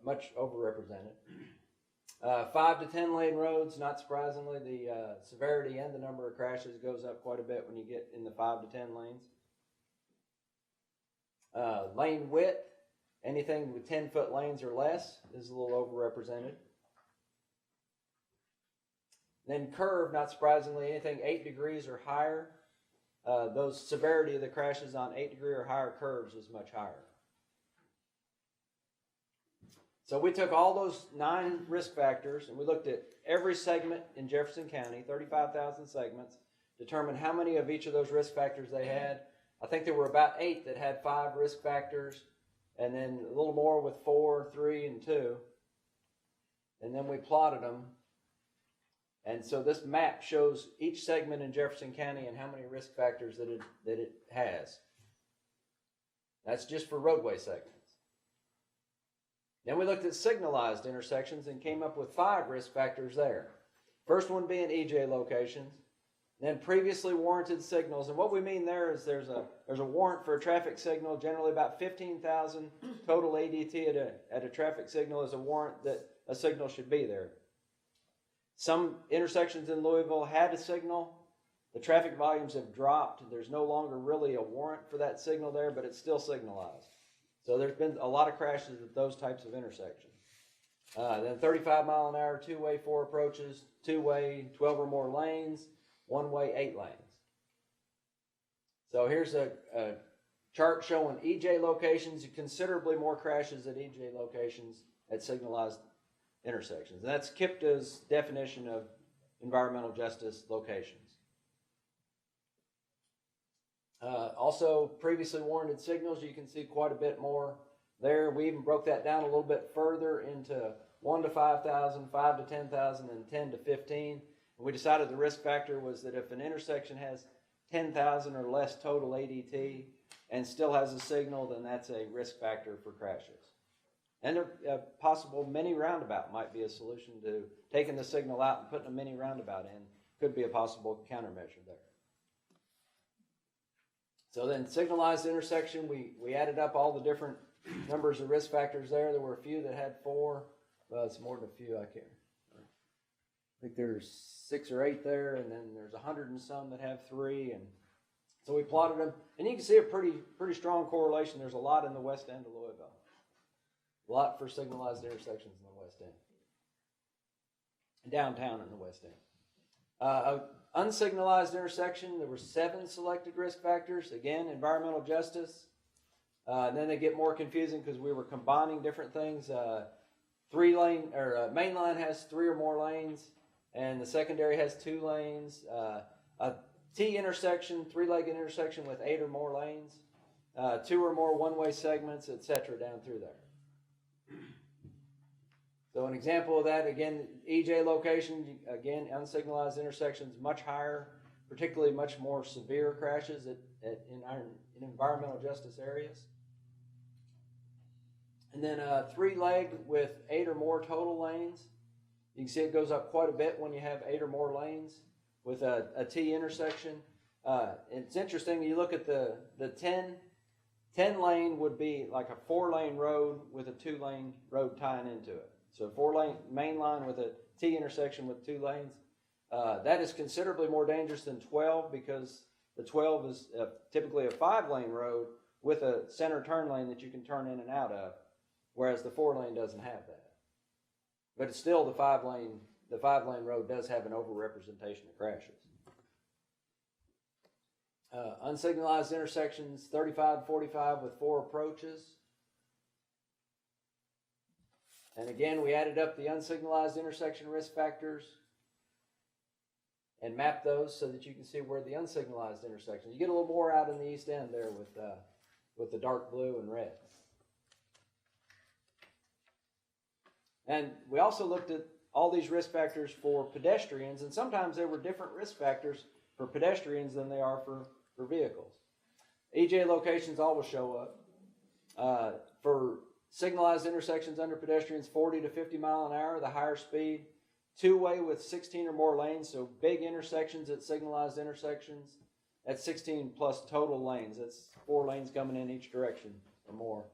much overrepresented. 5 to 10 lane roads, not surprisingly, the severity and the number of crashes goes up quite a bit when you get in the 5 to 10 lanes. Lane width, anything with 10-foot lanes or less is a little overrepresented. Then curve, not surprisingly, anything 8 degrees or higher, those severity of the crashes on 8-degree or higher curves is much higher. So we took all those 9 risk factors and we looked at every segment in Jefferson County, 35,000 segments, determined how many of each of those risk factors they had. I think there were about 8 that had 5 risk factors, and then a little more with 4, 3, and 2. And then we plotted them. And so this map shows each segment in Jefferson County and how many risk factors that it has. That's just for roadway segments. Then we looked at signalized intersections and came up with 5 risk factors there. First one being EJ locations, then previously warranted signals. And what we mean there is there's a warrant for a traffic signal, generally about 15,000 total ADT at a traffic signal is a warrant that a signal should be there. Some intersections in Louisville had a signal. The traffic volumes have dropped. There's no longer really a warrant for that signal there, but it's still signalized. So there's been a lot of crashes at those types of intersections. Then 35 mile an hour, 2-way 4 approaches, 2-way 12 or more lanes, 1-way 8 lanes. So here's a chart showing EJ locations, considerably more crashes at EJ locations at signalized intersections. And that's KIPTA's definition of environmental justice locations. Also, previously warranted signals, you can see quite a bit more there. We even broke that down a little bit further into 1 to 5,000, 5 to 10,000, and 10 to 15. And we decided the risk factor was that if an intersection has 10,000 or less total ADT and still has a signal, then that's a risk factor for crashes. And a possible mini roundabout might be a solution to taking the signal out and putting a mini roundabout in. Could be a possible countermeasure there. So then signalized intersection, we added up all the different numbers of risk factors there. There were a few that had 4. Well, it's more than a few, I think there's 6 or 8 there, and then there's 100 and some that have 3. And so we plotted them, and you can see a pretty strong correlation. There's a lot in the west end of Louisville. A lot for signalized intersections in the west end. Downtown in the west end. Unsignalized intersection, there were 7 selected risk factors. Again, environmental justice. And then they get more confusing because we were combining different things. 3-lane or main line has 3 or more lanes, and the secondary has 2 lanes. A T intersection, 3-legged intersection with 8 or more lanes, 2 or more one-way segments, etc. down through there. So an example of that, again, EJ location, again, unsignalized intersections, much higher, particularly much more severe crashes in environmental justice areas. And then a 3-leg with 8 or more total lanes. You can see it goes up quite a bit when you have 8 or more lanes with a T intersection. It's interesting, you look at the 10 lane would be like a 4-lane road with a 2-lane road tying into it. So 4-lane main line with a T intersection with 2 lanes. That is considerably more dangerous than 12 because the 12 is typically a 5-lane road with a center turn lane that you can turn in and out of, whereas the 4-lane doesn't have that. But it's still the 5-lane road does have an overrepresentation of crashes. Unsignalized intersections, 35 to 45 with 4 approaches. And again, we added up the unsignalized intersection risk factors. and map those so that you can see where the unsignalized intersections. You get a little more out in the east end there with the dark blue and red. And we also looked at all these risk factors for pedestrians, and sometimes there were different risk factors for pedestrians than they are for vehicles. EJ locations always show up. For signalized intersections under pedestrians, 40 to 50 mile an hour, the higher speed. Two-way with 16 or more lanes, so big intersections at signalized intersections. That's 16 plus total lanes. That's 4 lanes coming in each direction or more.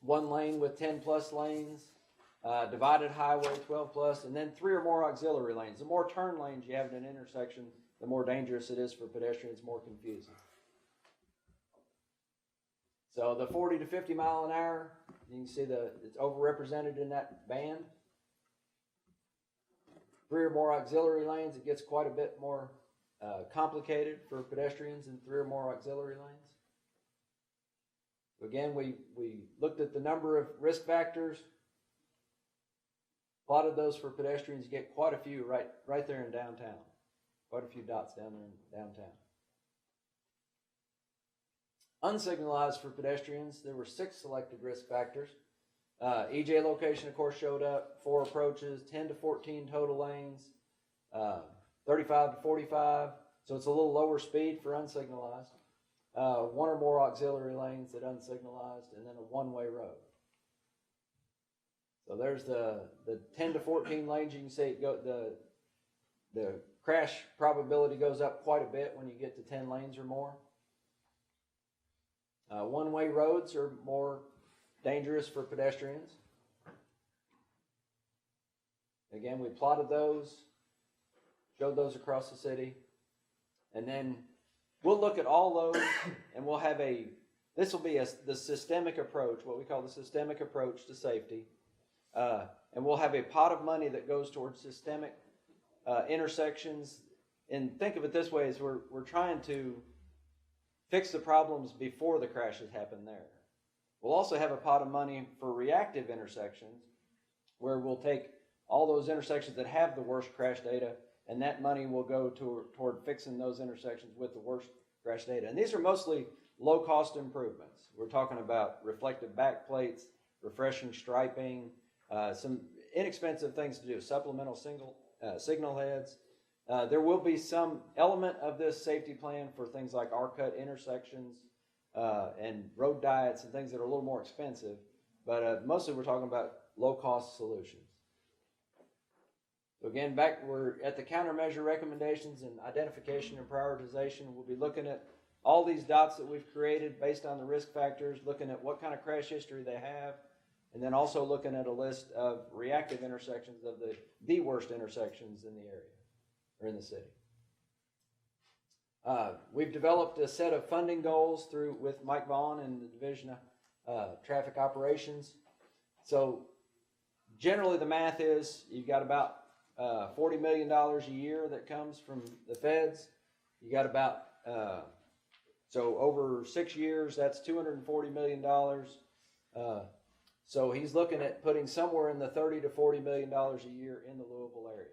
One lane with 10 plus lanes. Divided highway, 12 plus, and then 3 or more auxiliary lanes. The more turn lanes you have in an intersection, the more dangerous it is for pedestrians, more confusing. So the 40 to 50 mile an hour, you can see it's overrepresented in that band. 3 or more auxiliary lanes, it gets quite a bit more complicated for pedestrians in 3 or more auxiliary lanes. Again, we looked at the number of risk factors, plotted those for pedestrians. You get quite a few right there in downtown. Quite a few dots down there in downtown. Unsignalized for pedestrians, there were 6 selected risk factors. EJ location, of course, showed up. 4 approaches, 10 to 14 total lanes, 35 to 45. So it's a little lower speed for unsignalized. 1 or more auxiliary lanes that unsignalized, and then a one-way road. So there's the 10 to 14 lanes. You can see the crash probability goes up quite a bit when you get to 10 lanes or more. One-way roads are more dangerous for pedestrians. Again, we plotted those, showed those across the city, and then we'll look at all those, and we'll have this will be the systemic approach, what we call the systemic approach to safety. And we'll have a pot of money that goes towards systemic intersections. And think of it this way, is we're trying to fix the problems before the crashes happen there. We'll also have a pot of money for reactive intersections, where we'll take all those intersections that have the worst crash data, and that money will go toward fixing those intersections with the worst crash data. And these are mostly low-cost improvements. We're talking about reflective backplates, refreshing striping, some inexpensive things to do, supplemental signal heads. There will be some element of this safety plan for things like R-cut intersections and road diets and things that are a little more expensive, but mostly we're talking about low-cost solutions. So again, we're at the countermeasure recommendations and identification and prioritization. We'll be looking at all these dots that we've created based on the risk factors, looking at what kind of crash history they have, and then also looking at a list of reactive intersections of the worst intersections in the area or in the city. We've developed a set of funding goals with Mike Vaughn and the Division of Traffic Operations. So generally the math is you've got about $40 million a year that comes from the feds. You got about, so over 6 years, that's $240 million. So he's looking at putting somewhere in the $30 to $40 million a year in the Louisville area.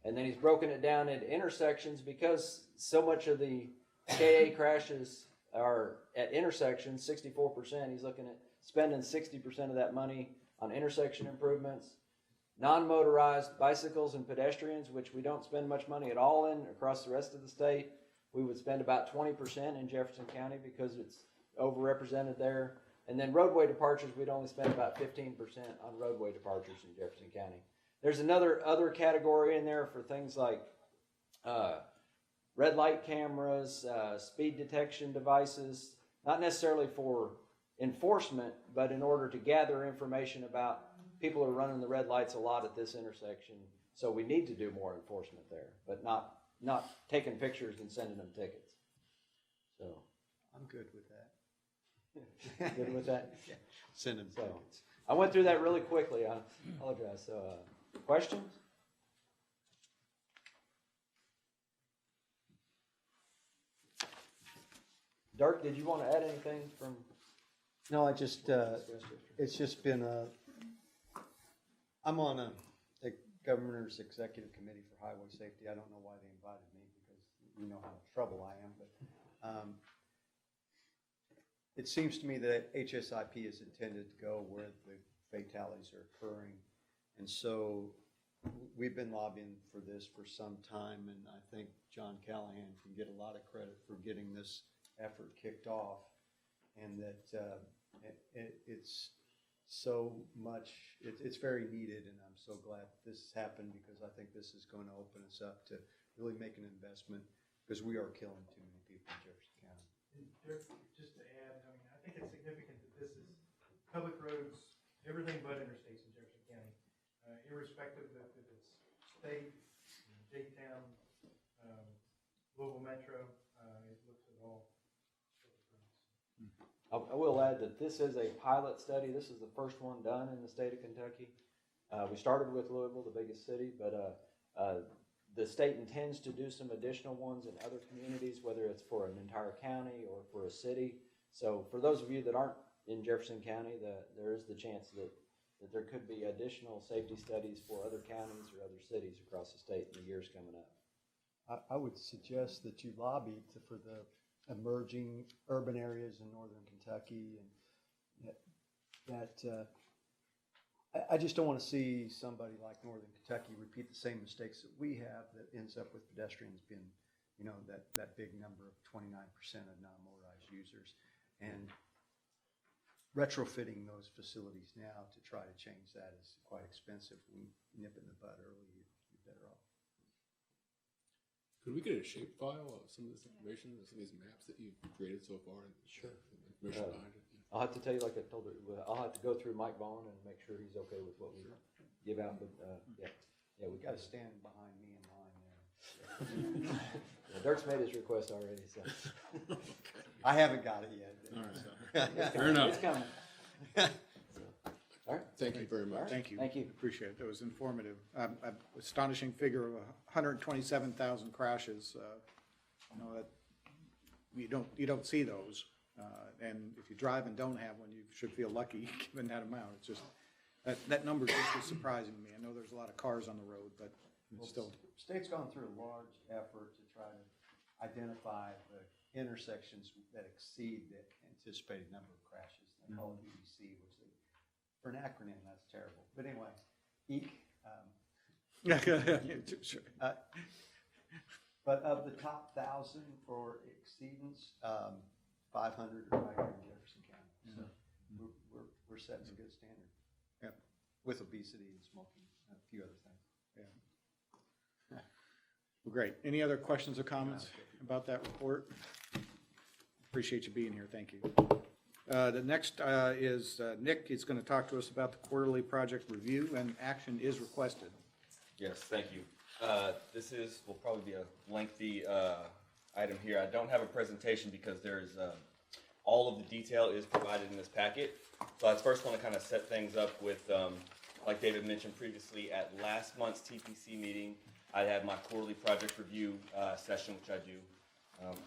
And then he's broken it down into intersections because so much of the KA crashes are at intersections, 64%. He's looking at spending 60% of that money on intersection improvements. Non-motorized bicycles and pedestrians, which we don't spend much money at all in across the rest of the state. We would spend about 20% in Jefferson County because it's overrepresented there. And then roadway departures, we'd only spend about 15% on roadway departures in Jefferson County. There's other category in there for things like red light cameras, speed detection devices, not necessarily for enforcement, but in order to gather information about people are running the red lights a lot at this intersection, so we need to do more enforcement there, but not taking pictures and sending them tickets. So I'm good with that. good with that? Yeah. Send them tickets. I went through that really quickly. I apologize. So, questions? Dirk, did you want to add anything from? No, it's just been I'm on a Governor's Executive Committee for Highway Safety. I don't know why they invited me because you know how much trouble I am, but it seems to me that HSIP is intended to go where the fatalities are occurring. And so we've been lobbying for this for some time, and I think John Callahan can get a lot of credit for getting this effort kicked off, and that it's so much, it's very needed, and I'm so glad this has happened because I think this is going to open us up to really make an investment because we are killing too many people in Jefferson County. Just to add, I mean, I think it's significant that this is public roads, everything but interstates in Jefferson County, irrespective of if it's state, J-Town, Louisville Metro, it looks at all. I will add that this is a pilot study. This is the first one done in the state of Kentucky. We started with Louisville, the biggest city, but the state intends to do some additional ones in other communities, whether it's for an entire county or for a city. So for those of you that aren't in Jefferson County, there is the chance that there could be additional safety studies for other counties or other cities across the state in the years coming up. I would suggest that you lobby for the emerging urban areas in northern Kentucky, and I just don't want to see somebody like northern Kentucky repeat the same mistakes that we have that ends up with pedestrians being, you know, that big number of 29% of non-motorized users, and retrofitting those facilities now to try to change that is quite expensive. We nip in the bud early, you're better off. Could we get a shape file of some of this information, some of these maps that you've created so far? Sure. Information behind it. I'll have to tell you, like I told her, I'll have to go through Mike Vaughn and make sure he's okay with what we give out. But yeah, we Got to stand behind me in line there. Dirk's made his request already, so I haven't got it yet. All right, fair enough. It's coming. All right. Thank you very much. Thank you. Thank you. Appreciate it. That was informative. Astonishing figure of 127,000 crashes. You know, that you don't see those. And if you drive and don't have one, you should feel lucky given that amount. It's just that number just is surprising to me. I know there's a lot of cars on the road, but it's still. The state's gone through a large effort to try to identify the intersections that exceed the anticipated number of crashes. They call it EDC, which for an acronym, that's terrible. But anyway, EEC. Sure. But of the top 1,000 for exceedance, 500 are right here in Jefferson County. So we're setting a good standard. Yep. With obesity and smoking and a few other things. Yeah. Well, great. Any other questions or comments about that report? Appreciate you being here. Thank you. The next is Nick. He's going to talk to us about the quarterly project review, and action is requested. Yes, thank you. This will probably be a lengthy item here. I don't have a presentation because there's all of the detail is provided in this packet. So I first want to kind of set things up with, like David mentioned previously, at last month's TPC meeting, I had my quarterly project review session, which I do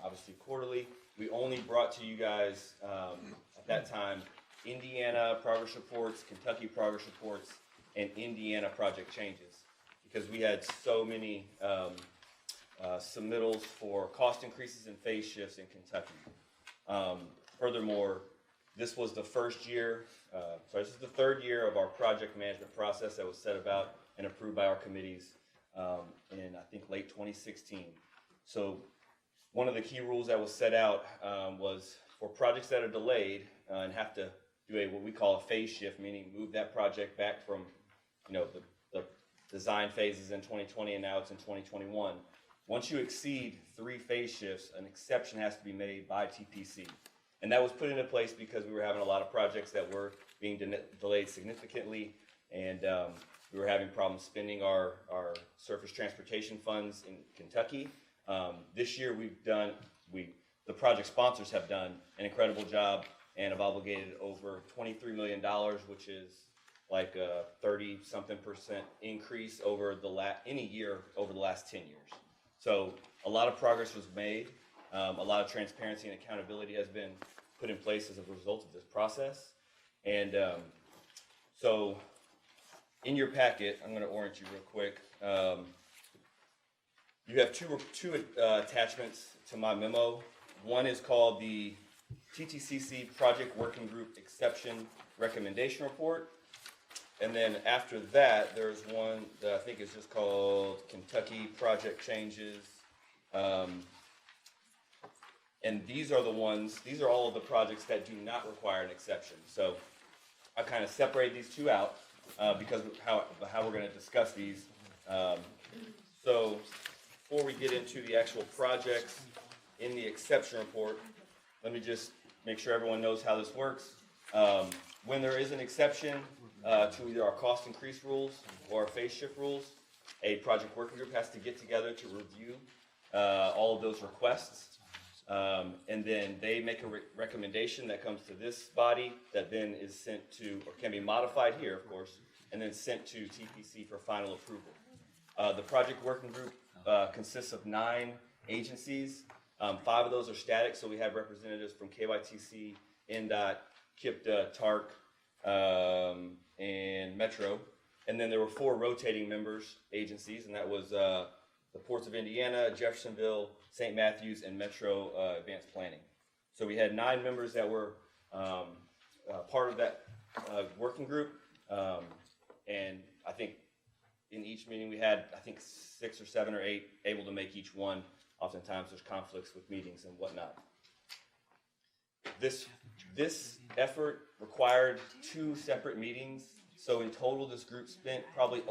obviously quarterly. We only brought to you guys at that time Indiana progress reports, Kentucky progress reports, and Indiana project changes, because we had so many submittals for cost increases and phase shifts in Kentucky. Furthermore, this was the first year, this is the third year of our project management process that was set about and approved by our committees in, I think, late 2016. So one of the key rules that was set out was for projects that are delayed and have to do what we call a phase shift, meaning move that project back from, the design phases in 2020 and now it's in 2021. Once you exceed 3 phase shifts, an exception has to be made by TPC. And that was put into place because we were having a lot of projects that were being delayed significantly, and we were having problems spending our surface transportation funds in Kentucky. This year the project sponsors have done an incredible job and have obligated over $23 million, which is like a 30-something% increase over any year over the last 10 years. So a lot of progress was made. A lot of transparency and accountability has been put in place as a result of this process. And so in your packet, I'm gonna orient you real quick. You have two attachments to my memo. One is called the TTCC Project Working Group Exception Recommendation Report. And then after that, there's one that I think is just called Kentucky Project Changes. And these are all of the projects that do not require an exception. So I kind of separate these two out because of how we're going to discuss these. So before we get into the actual projects in the exception report, let me just make sure everyone knows how this works. When there is an exception to either our cost increase rules or our phase shift rules, a project working group has to get together to review all of those requests. And then they make a recommendation that comes to this body that then is sent to, or can be modified here, of course, and then sent to TPC for final approval. The project working group consists of 9 agencies. 5 of those are static, so we have representatives from KYTC, NDOT, KIPTA, TARC, and Metro. And then there were 4 rotating agencies, and that was the Ports of Indiana, Jeffersonville, St. Matthews, and Metro Advanced Planning. So we had 9 members that were part of that working group, and I think in each meeting we had, 6 or 7 or 8 able to make each one. Oftentimes there's conflicts with meetings and whatnot. This effort required 2 separate meetings. So in total, this group spent probably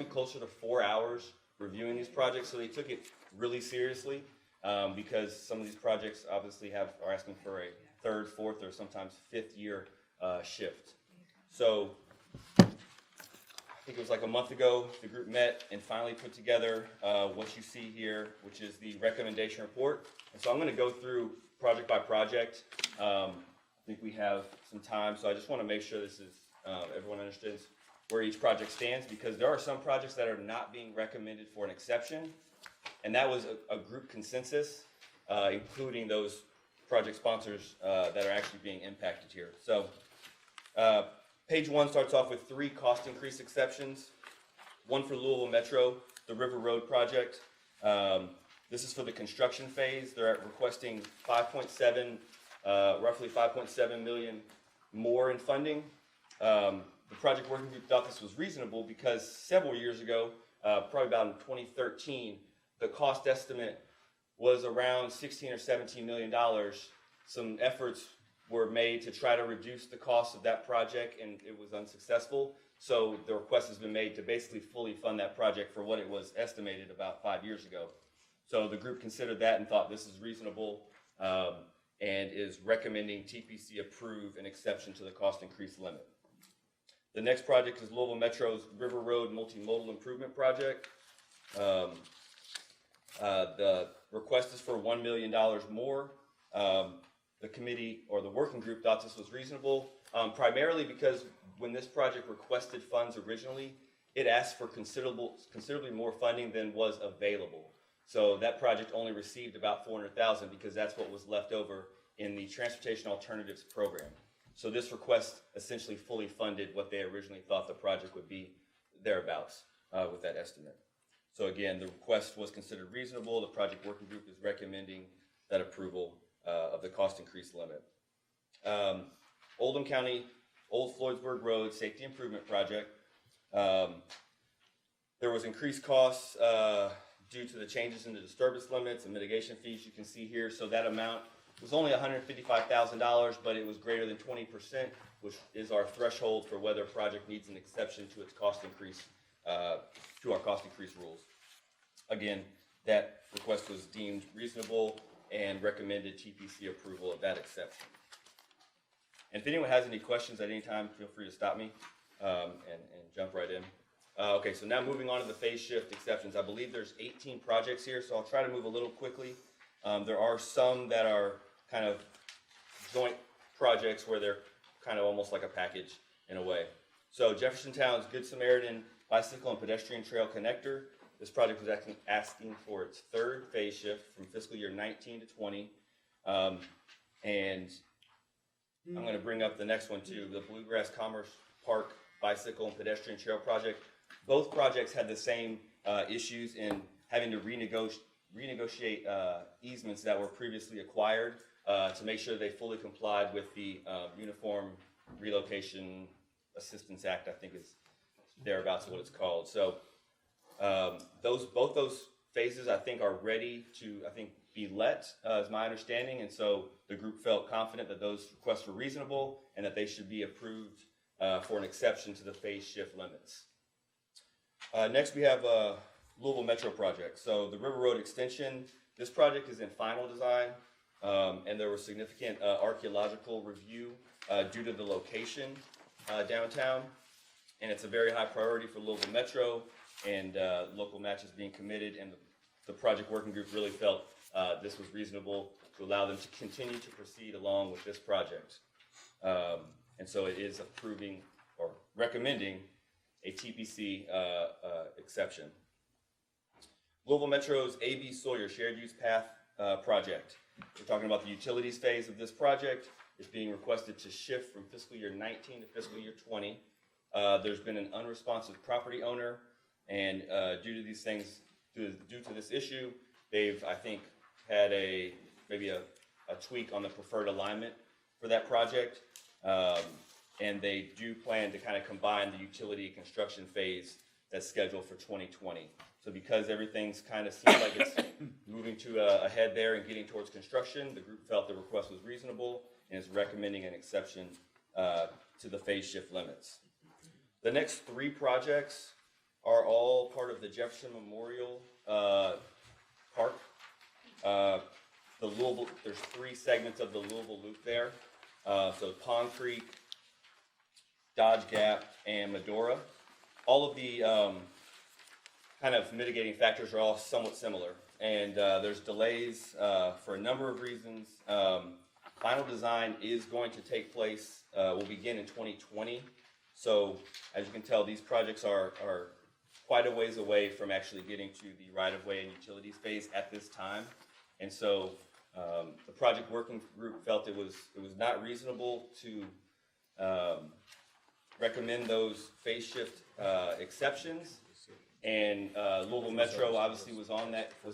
closer to 4 hours reviewing these projects. So they took it really seriously because some of these projects obviously are asking for a 3rd, 4th, or sometimes 5th year shift. So I think it was like a month ago, the group met and finally put together what you see here, which is the recommendation report. And so I'm going to go through project by project. I think we have some time, so I just want to make sure everyone understands where each project stands, because there are some projects that are not being recommended for an exception, and that was a group consensus, including those project sponsors that are actually being impacted here. So page 1 starts off with 3 cost increase exceptions. One for Louisville Metro, the River Road project. This is for the construction phase. They're requesting roughly 5.7 million more in funding. The project working group thought this was reasonable because several years ago, probably about in 2013, the cost estimate was around $16 or $17 million. Some efforts were made to try to reduce the cost of that project, and it was unsuccessful. So the request has been made to basically fully fund that project for what it was estimated about 5 years ago. So the group considered that and thought this is reasonable, and is recommending TPC approve an exception to the cost increase limit. The next project is Louisville Metro's River Road Multimodal Improvement Project. The request is for $1 million more. The committee or the working group thought this was reasonable, primarily because when this project requested funds originally, it asked for considerably more funding than was available. So that project only received about $400,000 because that's what was left over in the Transportation Alternatives Program. So this request essentially fully funded what they originally thought the project would be thereabouts with that estimate. So again, the request was considered reasonable. The project working group is recommending that approval of the cost increase limit. Oldham County, Old Floydsburg Road Safety Improvement Project. There was increased costs due to the changes in the disturbance limits and mitigation fees you can see here. So that amount was only $155,000, but it was greater than 20%, which is our threshold for whether a project needs an exception to its cost increase, to our cost increase rules. Again, that request was deemed reasonable and recommended TPC approval of that exception. And if anyone has any questions at any time, feel free to stop me and jump right in. Okay, so now moving on to the phase shift exceptions. I believe there's 18 projects here, so I'll try to move a little quickly. There are some that are kind of joint projects where they're kind of almost like a package in a way. So Jefferson Town's Good Samaritan Bicycle and Pedestrian Trail Connector. This project was asking for its 3rd phase shift from fiscal year 19 to 20. And I'm going to bring up the next one too, the Bluegrass Commerce Park bicycle and pedestrian trail project. Both projects had the same issues in having to renegotiate easements that were previously acquired to make sure they fully complied with the Uniform Relocation Assistance Act, I think is thereabouts what it's called. So both those phases, I think, are ready to, be let, is my understanding. And so the group felt confident that those requests were reasonable and that they should be approved for an exception to the phase shift limits. Next, we have Louisville Metro project. So the River Road extension, this project is in final design, and there was significant archaeological review due to the location downtown. And it's a very high priority for Louisville Metro, and local matches being committed, and the project working group really felt this was reasonable to allow them to continue to proceed along with this project. And so it is approving or recommending a TPC exception. Louisville Metro's A.B. Sawyer Shared Use Path project. We're talking about the utilities phase of this project. It's being requested to shift from fiscal year 19 to fiscal year 20. There's been an unresponsive property owner, and due to these things, due to this issue, they've, I think, had maybe a tweak on the preferred alignment for that project. And they do plan to kind of combine the utility construction phase that's scheduled for 2020. So because everything's kind of seems like it's moving to ahead there and getting towards construction, the group felt the request was reasonable and is recommending an exception to the phase shift limits. The next three projects are all part of the Jefferson Memorial Park. The Louisville, there's three segments of the Louisville Loop there. So Pond Creek, Dodge Gap, and Medora. All of the kind of mitigating factors are all somewhat similar. And there's delays for a number of reasons. Final design is going to take place, will begin in 2020. So as you can tell, these projects are quite a ways away from actually getting to the right-of-way and utilities phase at this time. And so the project working group felt it was not reasonable to recommend those phase shift exceptions. And Louisville Metro obviously was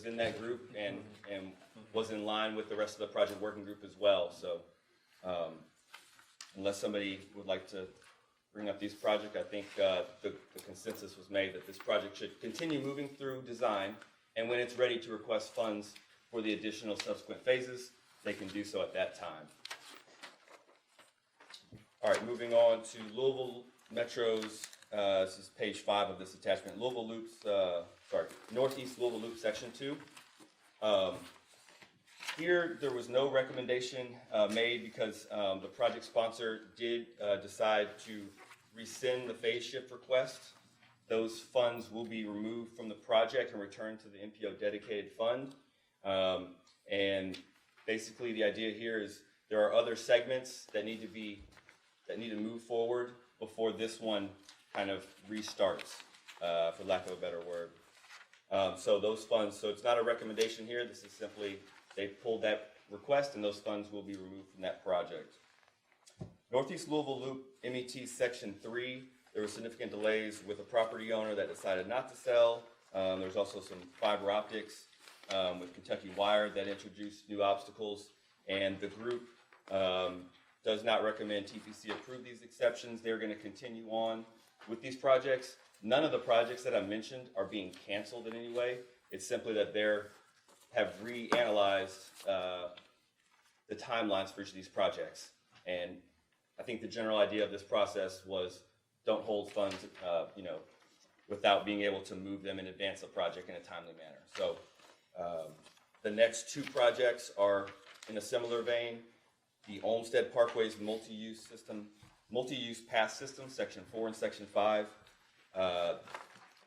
in that group and was in line with the rest of the project working group as well. So unless somebody would like to bring up these projects, I think the consensus was made that this project should continue moving through design, and when it's ready to request funds for the additional subsequent phases, they can do so at that time. All right, moving on to Louisville Metro's, this is page 5 of this attachment, Louisville Loops, Northeast Louisville Loop Section 2. Here, there was no recommendation made because the project sponsor did decide to rescind the phase shift request. Those funds will be removed from the project and returned to the MPO dedicated fund. And basically, the idea here is there are other segments that need to move forward before this one kind of restarts, for lack of a better word. So those funds, so it's not a recommendation here. This is simply they pulled that request, and those funds will be removed from that project. Northeast Louisville Loop MET Section 3, there were significant delays with a property owner that decided not to sell. There's also some fiber optics with Kentucky Wire that introduced new obstacles, and the group does not recommend TPC approve these exceptions. They're going to continue on with these projects. None of the projects that I mentioned are being canceled in any way. It's simply that they have reanalyzed the timelines for each of these projects. And I think the general idea of this process was don't hold funds, without being able to move them in advance of the project in a timely manner. So the next two projects are in a similar vein. The Olmsted Parkway's multi-use path system, Section 4 and Section 5. There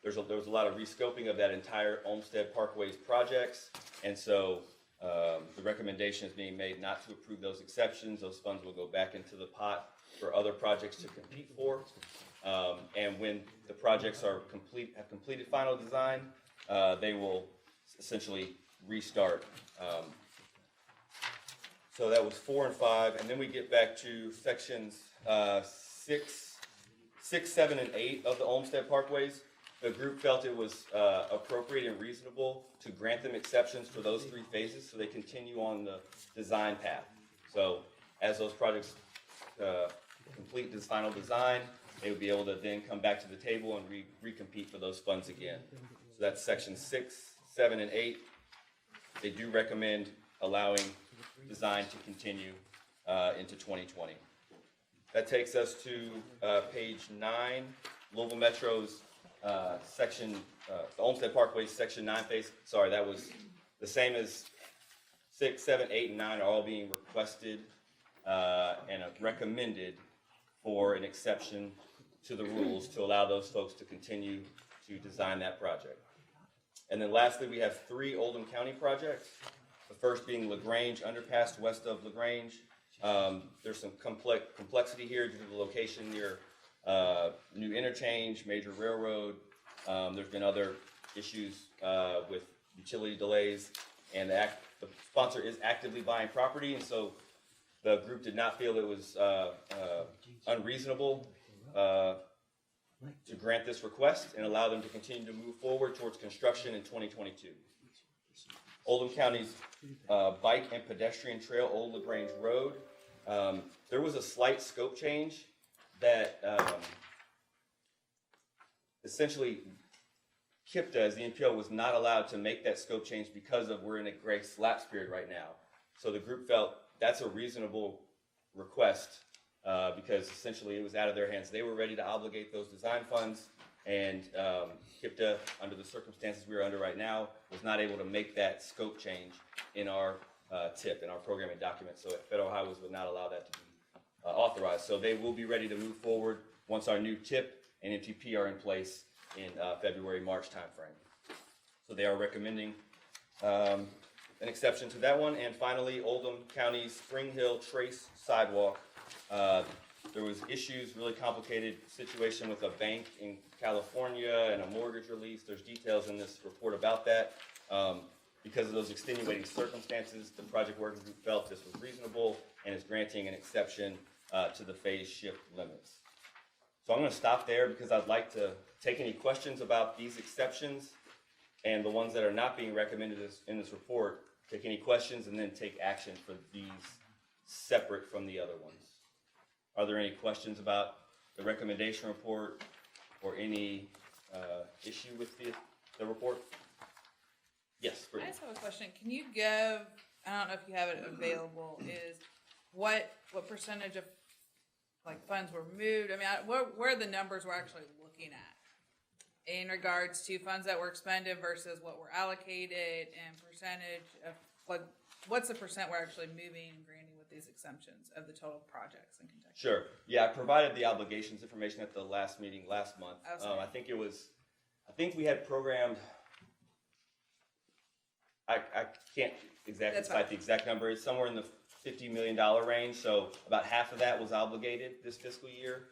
was a lot of rescoping of that entire Olmsted Parkway's projects, and so the recommendation is being made not to approve those exceptions. Those funds will go back into the pot for other projects to compete for. And when the projects have completed final design, they will essentially restart. So that was 4 and 5, and then we get back to sections 6, 6, 7, and 8 of the Olmsted Parkways, the group felt it was appropriate and reasonable to grant them exceptions for those 3 phases so they continue on the design path. So as those projects complete this final design, they would be able to then come back to the table and recompete for those funds again. So that's section 6, 7, and 8. They do recommend allowing design to continue into 2020. That takes us to page 9, Louisville Metro's section, the Olmsted Parkway section 9 phase. Sorry, that was the same as 6, 7, 8, and 9 are all being requested and recommended for an exception to the rules to allow those folks to continue to design that project. And then lastly, we have 3 Oldham County projects. The first being LaGrange Underpass west of LaGrange. There's some complexity here due to the location near new interchange, major railroad. There's been other issues with utility delays, and the sponsor is actively buying property, and so the group did not feel it was unreasonable to grant this request and allow them to continue to move forward towards construction in 2022. Oldham County's bike and pedestrian trail, Old LaGrange Road. There was a slight scope change that essentially KIPTA, as the NPO, was not allowed to make that scope change because we're in a grace lapse period right now. So the group felt that's a reasonable request because essentially it was out of their hands. They were ready to obligate those design funds, and KIPTA, under the circumstances we are under right now, was not able to make that scope change in our TIP, in our programming document. So federal highways would not allow that to be authorized. So they will be ready to move forward once our new TIP and MTP are in place in February, March timeframe. So they are recommending an exception to that one. And finally, Oldham County Spring Hill Trace Sidewalk. There was issues, really complicated situation with a bank in California and a mortgage release. There's details in this report about that. Because of those extenuating circumstances, the project working group felt this was reasonable and is granting an exception to the phase shift limits. So I'm going to stop there because I'd like to take any questions about these exceptions and the ones that are not being recommended in this report, take any questions and then take action for these separate from the other ones. Are there any questions about the recommendation report or any issue with the report? Yes, I Brittany. just have a question. Can you give, I don't know if you have it available, is what percentage of like funds were moved? I mean, where the numbers we're actually looking at in regards to funds that were expended versus what were allocated and percentage of like, what's the percent we're actually moving and granting with these exemptions of the total projects in Kentucky? Sure. Yeah, I provided the obligations information at the last meeting last month. I think we had programmed, I can't exactly cite the exact number. It's somewhere in the $50 million range. So about half of that was obligated this fiscal year.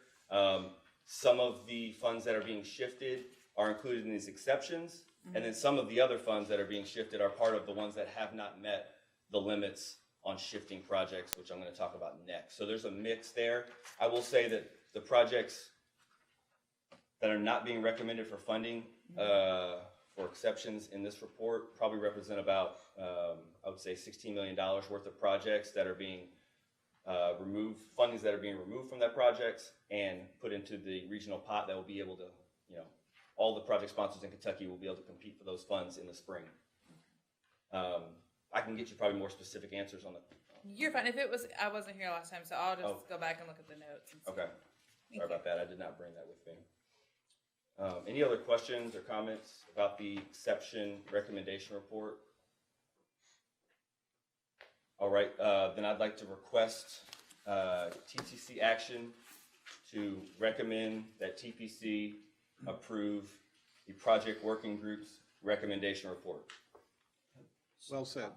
Some of the funds that are being shifted are included in these exceptions. And then some of the other funds that are being shifted are part of the ones that have not met the limits on shifting projects, which I'm going to talk about next. So there's a mix there. I will say that the projects that are not being recommended for funding for exceptions in this report probably represent about, I would say, $16 million worth of projects that are being removed, fundings that are being removed from that projects and put into the regional pot that will be able to, all the project sponsors in Kentucky will be able to compete for those funds in the spring. I can get you probably more specific answers on the. You're fine. If it was, I wasn't here last time, so I'll just go back and look at the notes. And see. Okay. Sorry about that. I did not bring that with me. Any other questions or comments about the exception recommendation report? All right, then I'd like to request TTC action to recommend that TPC approve the project working group's recommendation report. Well said.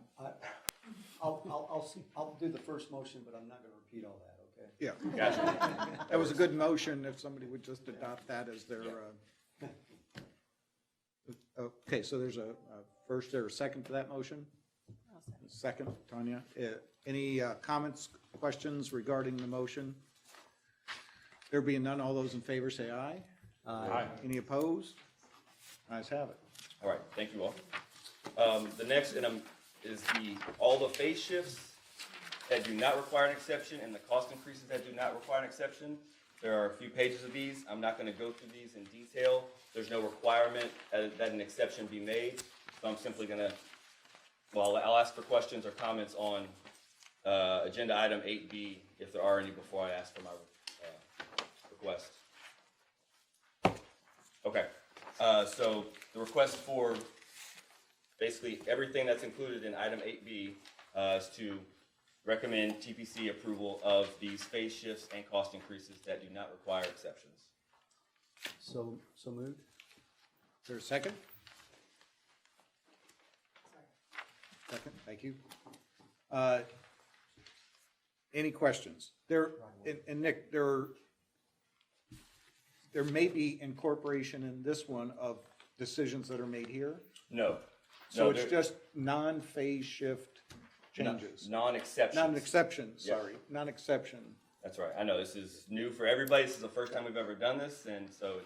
I'll do the first motion, but I'm not going to repeat all that, okay? Yeah. Gotcha. That was a good motion if somebody would just adopt that as their. Okay, so there's a first or a second to that motion? Second, Tanya. Any comments, questions regarding the motion? There being none, all those in favor say aye. Aye. Any opposed? Ayes have it. All right, thank you all. The next item is all the phase shifts that do not require an exception and the cost increases that do not require an exception. There are a few pages of these. I'm not gonna go through these in detail. There's no requirement that an exception be made. So I'm simply gonna, well, I'll ask for questions or comments on agenda item 8B, if there are any, before I ask for my request. Okay, so the request for basically everything that's included in item 8B is to recommend TPC approval of these phase shifts and cost increases that do not require exceptions. So moved? Is there a second? Second, thank you. Any questions? And Nick, there may be incorporation in this one of decisions that are made here? No. So No, it's just non-phase shift changes? Non-exceptions. Non-exceptions, Yeah. sorry, non-exception. That's right. I know this is new for everybody. This is the first time we've ever done this, and so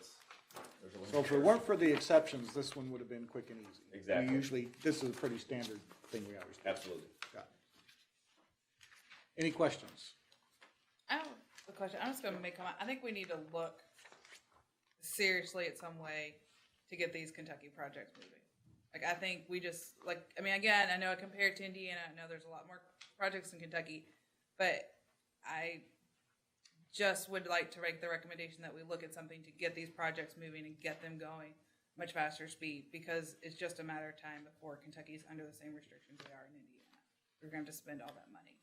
there's a little. So if it weren't for the exceptions, this one would have been quick and easy. Exactly. We usually, this is a pretty standard thing we always do. Absolutely. Got it. Any questions? I have a question. I'm just gonna make a comment. I think we need to look seriously at some way to get these Kentucky projects moving. Like, I think we just, like, I mean, again, I know I compared to Indiana, I know there's a lot more projects in Kentucky, but I just would like to make the recommendation that we look at something to get these projects moving and get them going much faster speed, because it's just a matter of time before Kentucky's under the same restrictions we are in Indiana. We're going to have to spend all that money.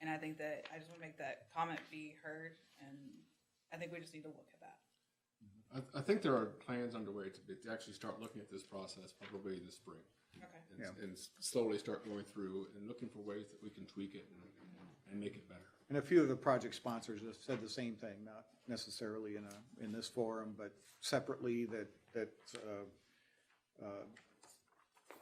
And I think that, I just want to make that comment be heard, and I think we just need to look at that. I think there are plans underway to actually start looking at this process probably this spring. Okay. And slowly start going through and looking for ways that we can tweak it and make it better. And a few of the project sponsors have said the same thing, not necessarily in this forum, but separately, that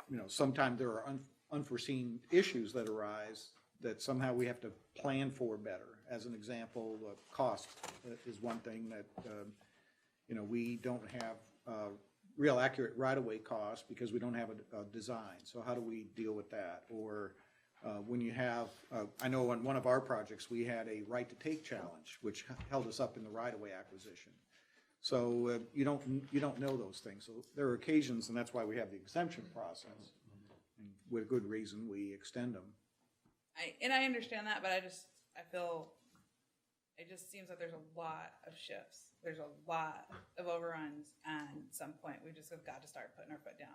you know, sometimes there are unforeseen issues that arise that somehow we have to plan for better. As an example, cost is one thing that you know, we don't have real accurate right-of-way costs because we don't have a design. So how do we deal with that? Or when you have, I know on one of our projects, we had a right-to-take challenge, which held us up in the right-of-way acquisition. So you don't know those things. So there are occasions, and that's why we have the exemption process. And with good reason, we extend them. I understand that, but I feel it just seems like there's a lot of shifts. There's a lot of overruns, and at some point we just have got to start putting our foot down.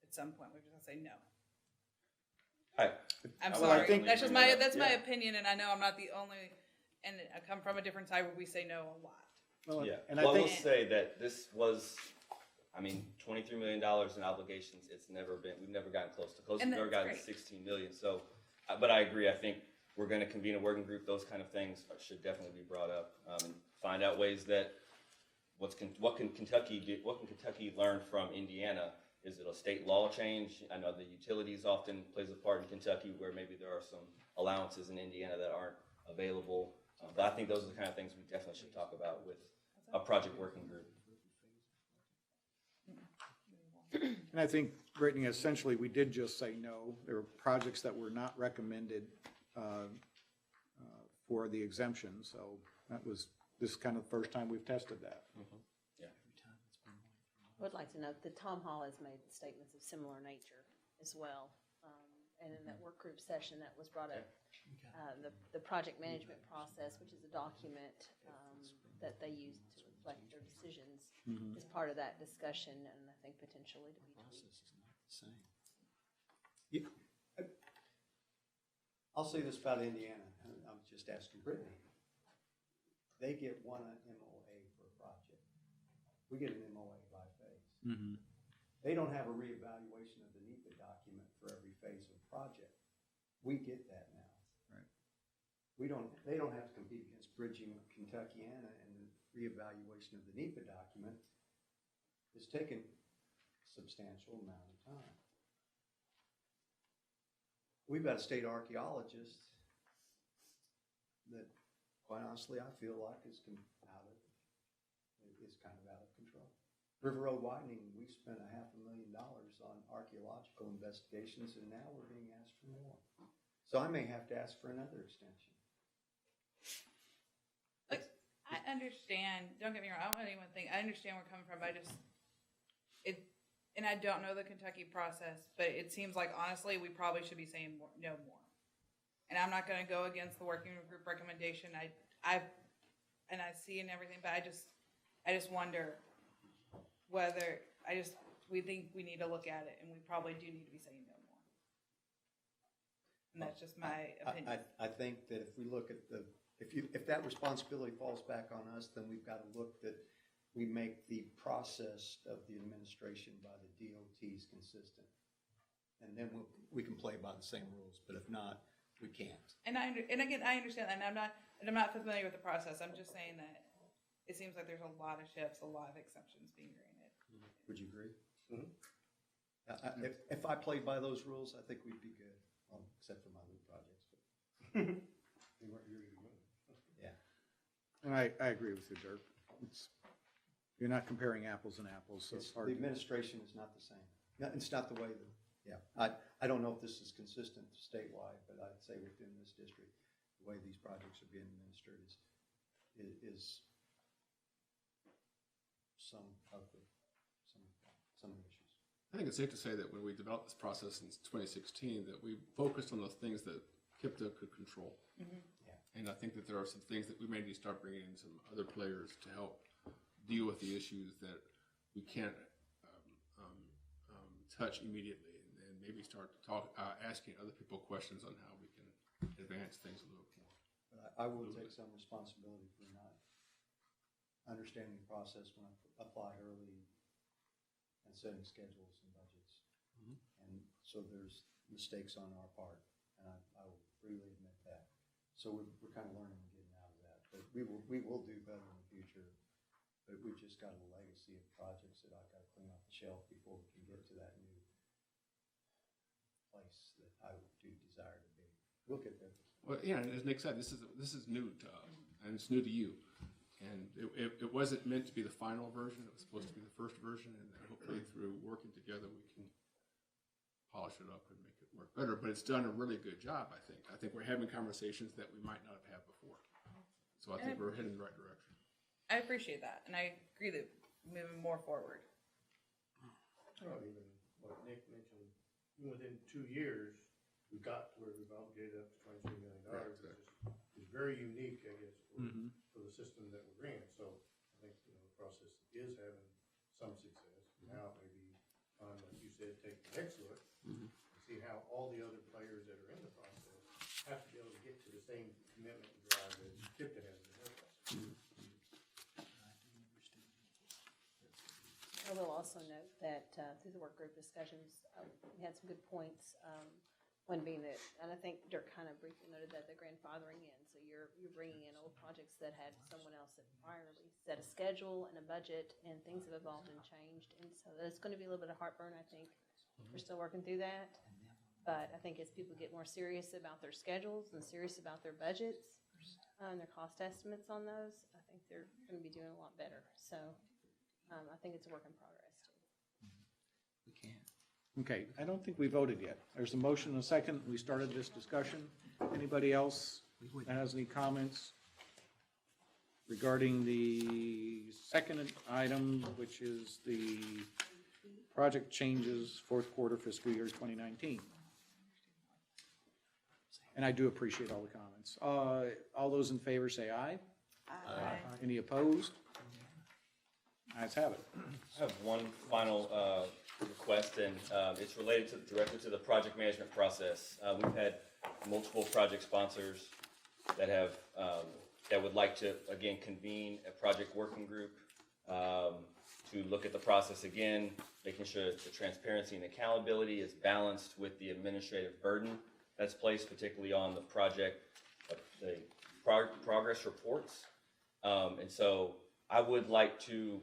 At some point we just have to say no. I'm sorry. That's just my my opinion, and I know I'm not the only. And I come from a different side where we say no a lot. Well, yeah. And well, I think, will say that this was, I mean, $23 million in obligations. We've never gotten close to close. We've never gotten to 16 million. So, but I agree. I think we're going to convene a working group. Those kind of things should definitely be brought up, and find out ways that what can Kentucky learn from Indiana? Is it a state law change? I know the utilities often plays a part in Kentucky where maybe there are some allowances in Indiana that aren't available. But I think those are the kind of things we definitely should talk about with a project working group. and I think, Brittany, essentially, we did just say no. There were projects that were not recommended for the exemption. So this is kind of the first time we've tested that. Mm-hmm. I would like to note that Tom Hall has made statements of similar nature as well. And in that work group session that was brought up, the project management process, which is a document that they use to reflect their decisions, is part of that discussion, and I think potentially to be tweaked. I'll say this about Indiana. I'm just asking Brittany. They get one MOA for a project. We get an MOA by phase. Mm-hmm. They don't have a reevaluation of the NEPA document for every phase of the project. We get that now. Right. They don't have to compete against bridging Kentuckiana, and the reevaluation of the NEPA document is taking a substantial amount of time. We've got a state archaeologist that quite honestly, I feel like is kind of out of control. River Road widening, we spent $500,000 on archaeological investigations, and now we're being asked for more. So I may have to ask for another extension. Like, I understand, don't get me wrong, I don't even think, I understand where we're coming from, but and I don't know the Kentucky process, but it seems like honestly, we probably should be saying more, no more. And I'm not gonna go against the working group recommendation, I see and everything, but I just wonder whether, we think we need to look at it, and we probably do need to be saying no more. And that's just my opinion. I think that if we look at if that responsibility falls back on us, then we've got to look that we make the process of the administration by the DOTs consistent. And then we can play by the same rules, but if not, we can't. And again, I understand that, and I'm not familiar with the process. I'm just saying that it seems like there's a lot of shifts, a lot of exceptions being granted. Would you agree? If I played by those rules, I think we'd be good, except for my new projects. But yeah. And I agree with you, Dirk. You're not comparing apples and apples, so it's hard. The administration is not the same. It's not the way that, I don't know if this is consistent statewide, but I'd say within this district, the way these projects are being administered is some of the issues. I think it's safe to say that when we developed this process in 2016, that we focused on the things that KIPTA could control. Mm-hmm. And I think that there are some things that we may need to start bringing in some other players to help deal with the issues that we can't touch immediately, and maybe start to asking other people questions on how we can advance things a little more. But I will take some responsibility for not understanding the process when I applied early and setting schedules and budgets. Mm-hmm. And so there's mistakes on our part, and I will freely admit that. So we're kind of learning and getting out of that. But we will do better in the future. But we've just got a legacy of projects that I've got to clean off the shelf before we can get to that new place that I do desire to be. We'll get there. Well, yeah, and as Nick said, this is new to us, and it's new to you. And it wasn't meant to be the final version. It was supposed to be the first version, and hopefully through working together, we can polish it up and make it work better. But it's done a really good job, I think. I think we're having conversations that we might not have had before. So I think we're heading in the right direction. I appreciate that, and I agree that moving more forward. Well, even what Nick mentioned, even within 2 years, we got to where we've obligated up to $23 million, which is very unique, I guess, for the system that we're in. So I think the process is having some success. Now it may be time, like you said, take the next look and see how all the other players that are in the process have to be able to get to the same commitment and drive that KIPTA has in their process. I will also note that through the work group discussions, we had some good points. One being that, and I think Dirk kind of briefly noted that the grandfathering in. So you're bringing in old projects that had someone else that priorly set a schedule and a budget, and things have evolved and changed. And so there's going to be a little bit of heartburn, I think. We're still working through that. But I think as people get more serious about their schedules and serious about their budgets and their cost estimates on those, I think they're going to be doing a lot better. So I think it's a work in progress too. We can. Okay, I don't think we voted yet. There's a motion and a second. We started this discussion. Anybody else that has any comments regarding the second item, which is the project changes fourth quarter fiscal year 2019? And I do appreciate all the comments. All those in favor say aye. Aye. Any opposed? Ayes have it. I have one final request, and it's related directly to the project management process. We've had multiple project sponsors that have that would like to again convene a project working group to look at the process again, making sure that the transparency and accountability is balanced with the administrative burden that's placed, particularly on the project, the progress reports, and so I would like to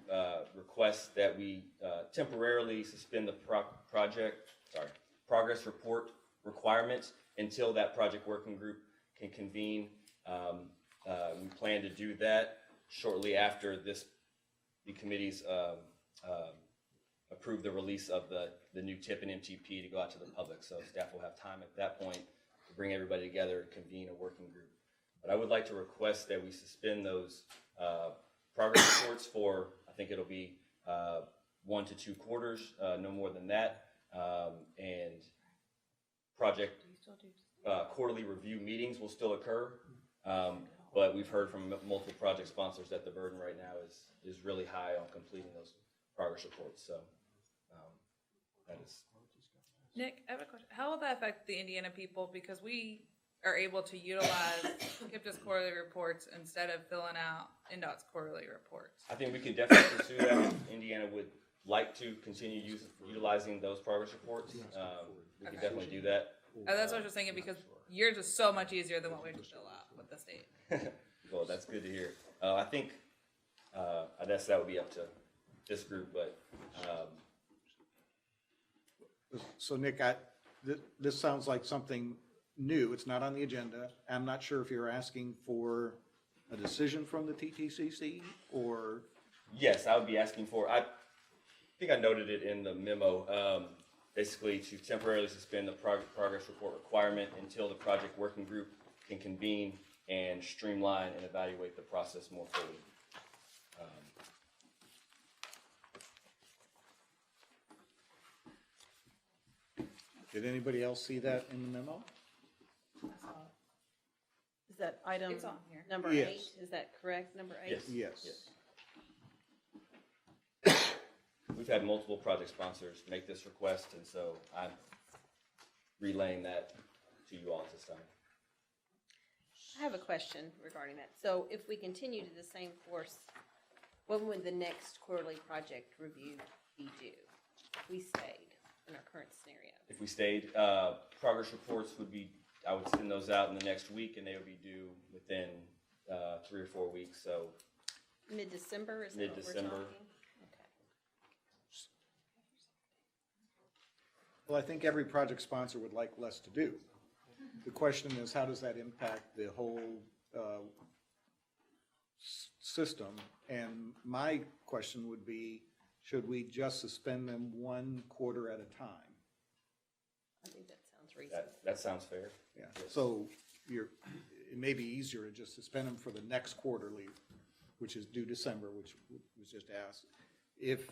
request that we temporarily suspend the progress report requirements until that project working group can convene. We plan to do that shortly after the committees approve the release of the new TIP and MTP to go out to the public. So staff will have time at that point to bring everybody together and convene a working group. But I would like to request that we suspend those progress reports for, I think it'll be 1 to 2 quarters, no more than that. And project quarterly review meetings will still occur. But we've heard from multiple project sponsors that the burden right now is really high on completing those progress reports. So that is. Nick, I have a question. How will that affect the Indiana people? Because we are able to utilize KIPTA's quarterly reports instead of filling out NDOT's quarterly reports. I think we can definitely pursue that if Indiana would like to continue utilizing those progress reports. We can definitely do that. That's what I was just thinking, because yours is so much easier than what we have to fill out with the state. Well, that's good to hear. I think I guess that would be up to this group, but So Nick, this sounds like something new. It's not on the agenda. I'm not sure if you're asking for a decision from the TTCC or. yes, I would be asking for. I think I noted it in the memo. Basically, to temporarily suspend the progress report requirement until the project working group can convene and streamline and evaluate the process more fully. Did anybody else see that in the memo? Is that item It's on here. number Yes. 8? Is that correct, number 8? Yes. Yes. We've had multiple project sponsors make this request, and so I'm relaying that to you all at this time. I have a question regarding that. So if we continue to the same course, when would the next quarterly project review be due? If we stayed in our current scenario. If we stayed, progress reports would be, I would send those out in the next week, and they would be due within 3 or 4 weeks. So Mid-December is that what we're Mid-December. talking? Okay. Well, I think every project sponsor would like less to do. The question is, how does that impact the whole system? And my question would be, should we just suspend them 1 quarter at a time? I think that sounds reasonable. that sounds fair. Yeah, so it may be easier to just suspend them for the next quarterly, which is due December, which was just asked. If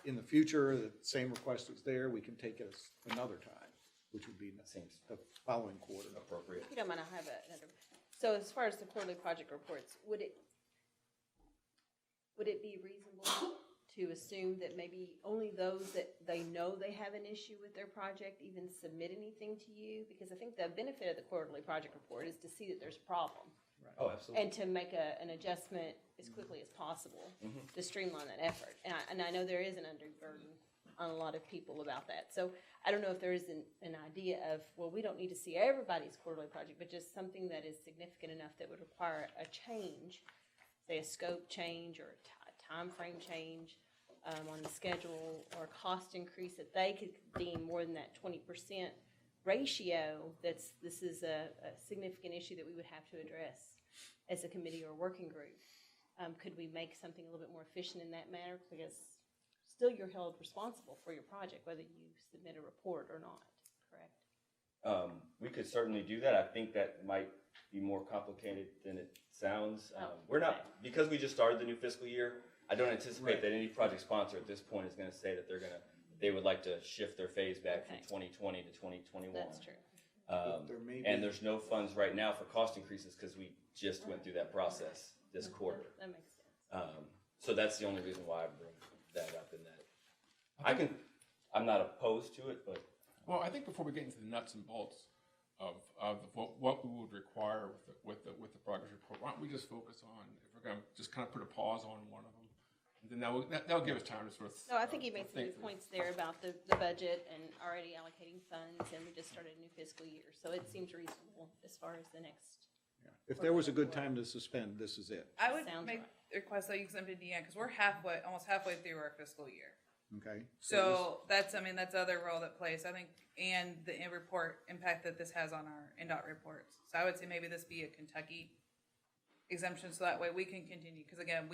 in the future the same request is there, we can take it another time, which would be the following quarter. Appropriate. If you don't mind, I have another. So as far as the quarterly project reports, would it be reasonable to assume that maybe only those that they know they have an issue with their project even submit anything to you? Because I think the benefit of the quarterly project report is to see that there's a problem. Right. Oh, absolutely. And to make an adjustment as quickly as possible to streamline that effort. And I know there is an underburden on a lot of people about that. So I don't know if there is an idea of, well, we don't need to see everybody's quarterly project, but just something that is significant enough that would require a change, say a scope change or a time frame change on the schedule, or a cost increase that they could deem more than that 20% ratio. This is a significant issue that we would have to address as a committee or a working group. Could we make something a little bit more efficient in that manner? Because still you're held responsible for your project, whether you submit a report or not, correct? We could certainly do that. I think that might be more complicated than it sounds. We're not, because we just started the new fiscal year, I don't anticipate that any project sponsor at this point is going to say that they would like to shift their phase back from 2020 to 2021. That's true. And there's no funds right now for cost increases because we just went through that process this quarter. That makes sense. So that's the only reason why I bring that up in that. I'm not opposed to it, but. Well, I think before we get into the nuts and bolts of what we would require with the progress report, why don't we just focus on, if we're going to just kind of put a pause on one of them, and then that'll give us time to sort of. No, I think you made some good points there about the budget and already allocating funds, and we just started a new fiscal year, so it seems reasonable as far as the next. Yeah. If there was a good time to suspend, this is it. I would Sounds make right. a request that you exempt Indiana, because we're almost halfway through our fiscal year. Okay. So that's other role that plays, I think, and the report impact that this has on our NDOT reports. So I would say maybe this be a Kentucky exemption, so that way we can continue, because again,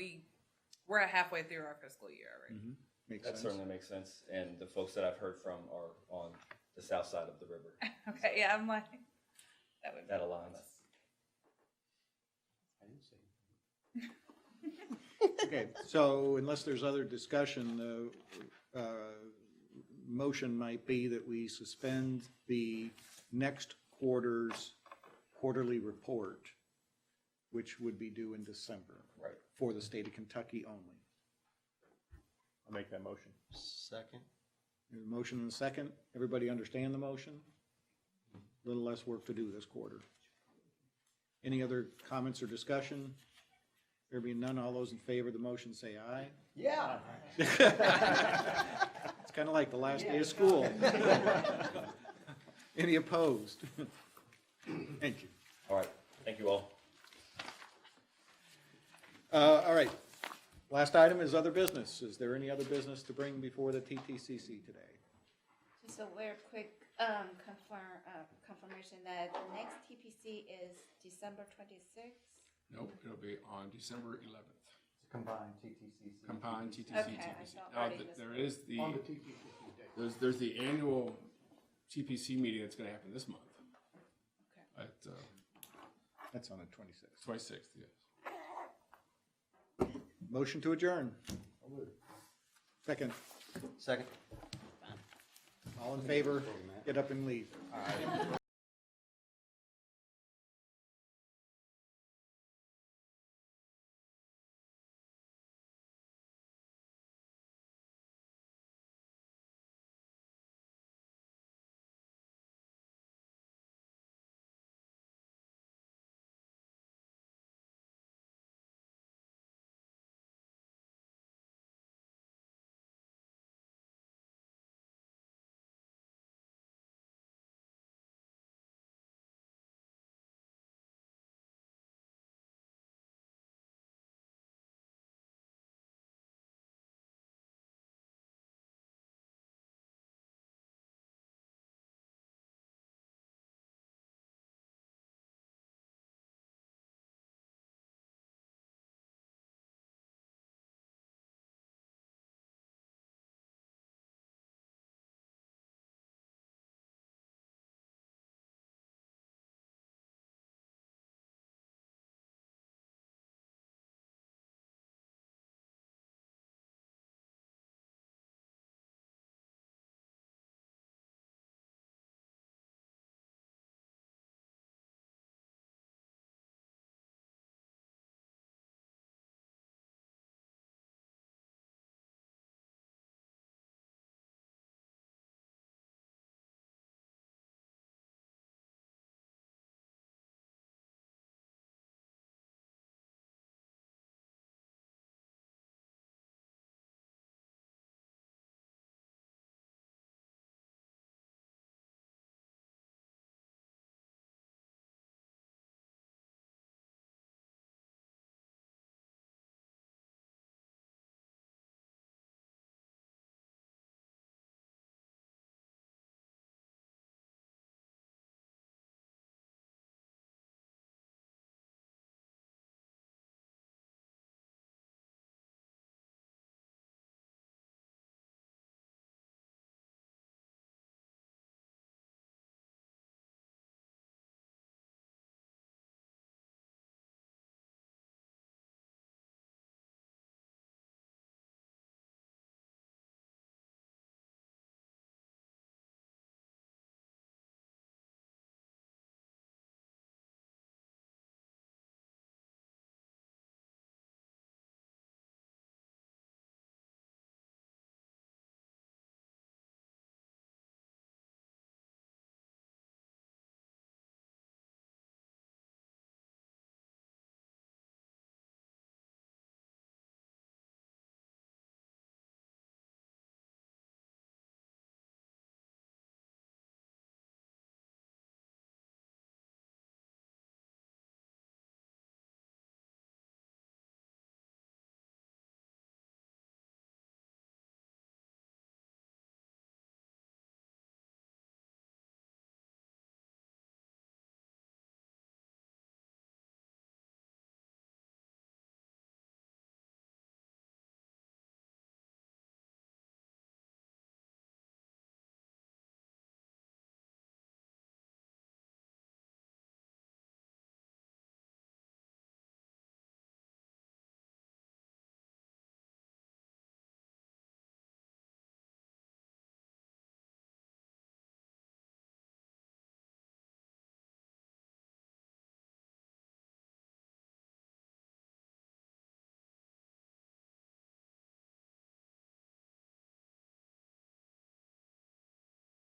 we're at halfway through our fiscal year already. Makes That sense. certainly makes sense, and the folks that I've heard from are on the south side of the river. Okay, yeah, I'm like, that would. That aligns. Okay, so unless there's other discussion, the motion might be that we suspend the next quarter's quarterly report, which would be due in December. Right. For the state of Kentucky only. I'll make that motion. Second. There's a motion and a second. Everybody understand the motion? A little less work to do this quarter. Any other comments or discussion? There being none, all those in favor of the motion say aye. Yeah. It's kind of like the last day of school. Any opposed? Thank you. All right, thank you all. All right. Last item is other business. Is there any other business to bring before the TTCC today? Just a very quick confirmation that the next TPC is December 26th. Nope, it'll be on December 11th. Combined TTCC. Combined TTC, Okay, I TPC. thought Now, already there is the, On the TTCC day. there's the annual TPC meeting that's gonna happen this month. Okay. At, That's on the 26th. 26th, yes. Motion to adjourn. Second. Second. All in favor, get up and leave.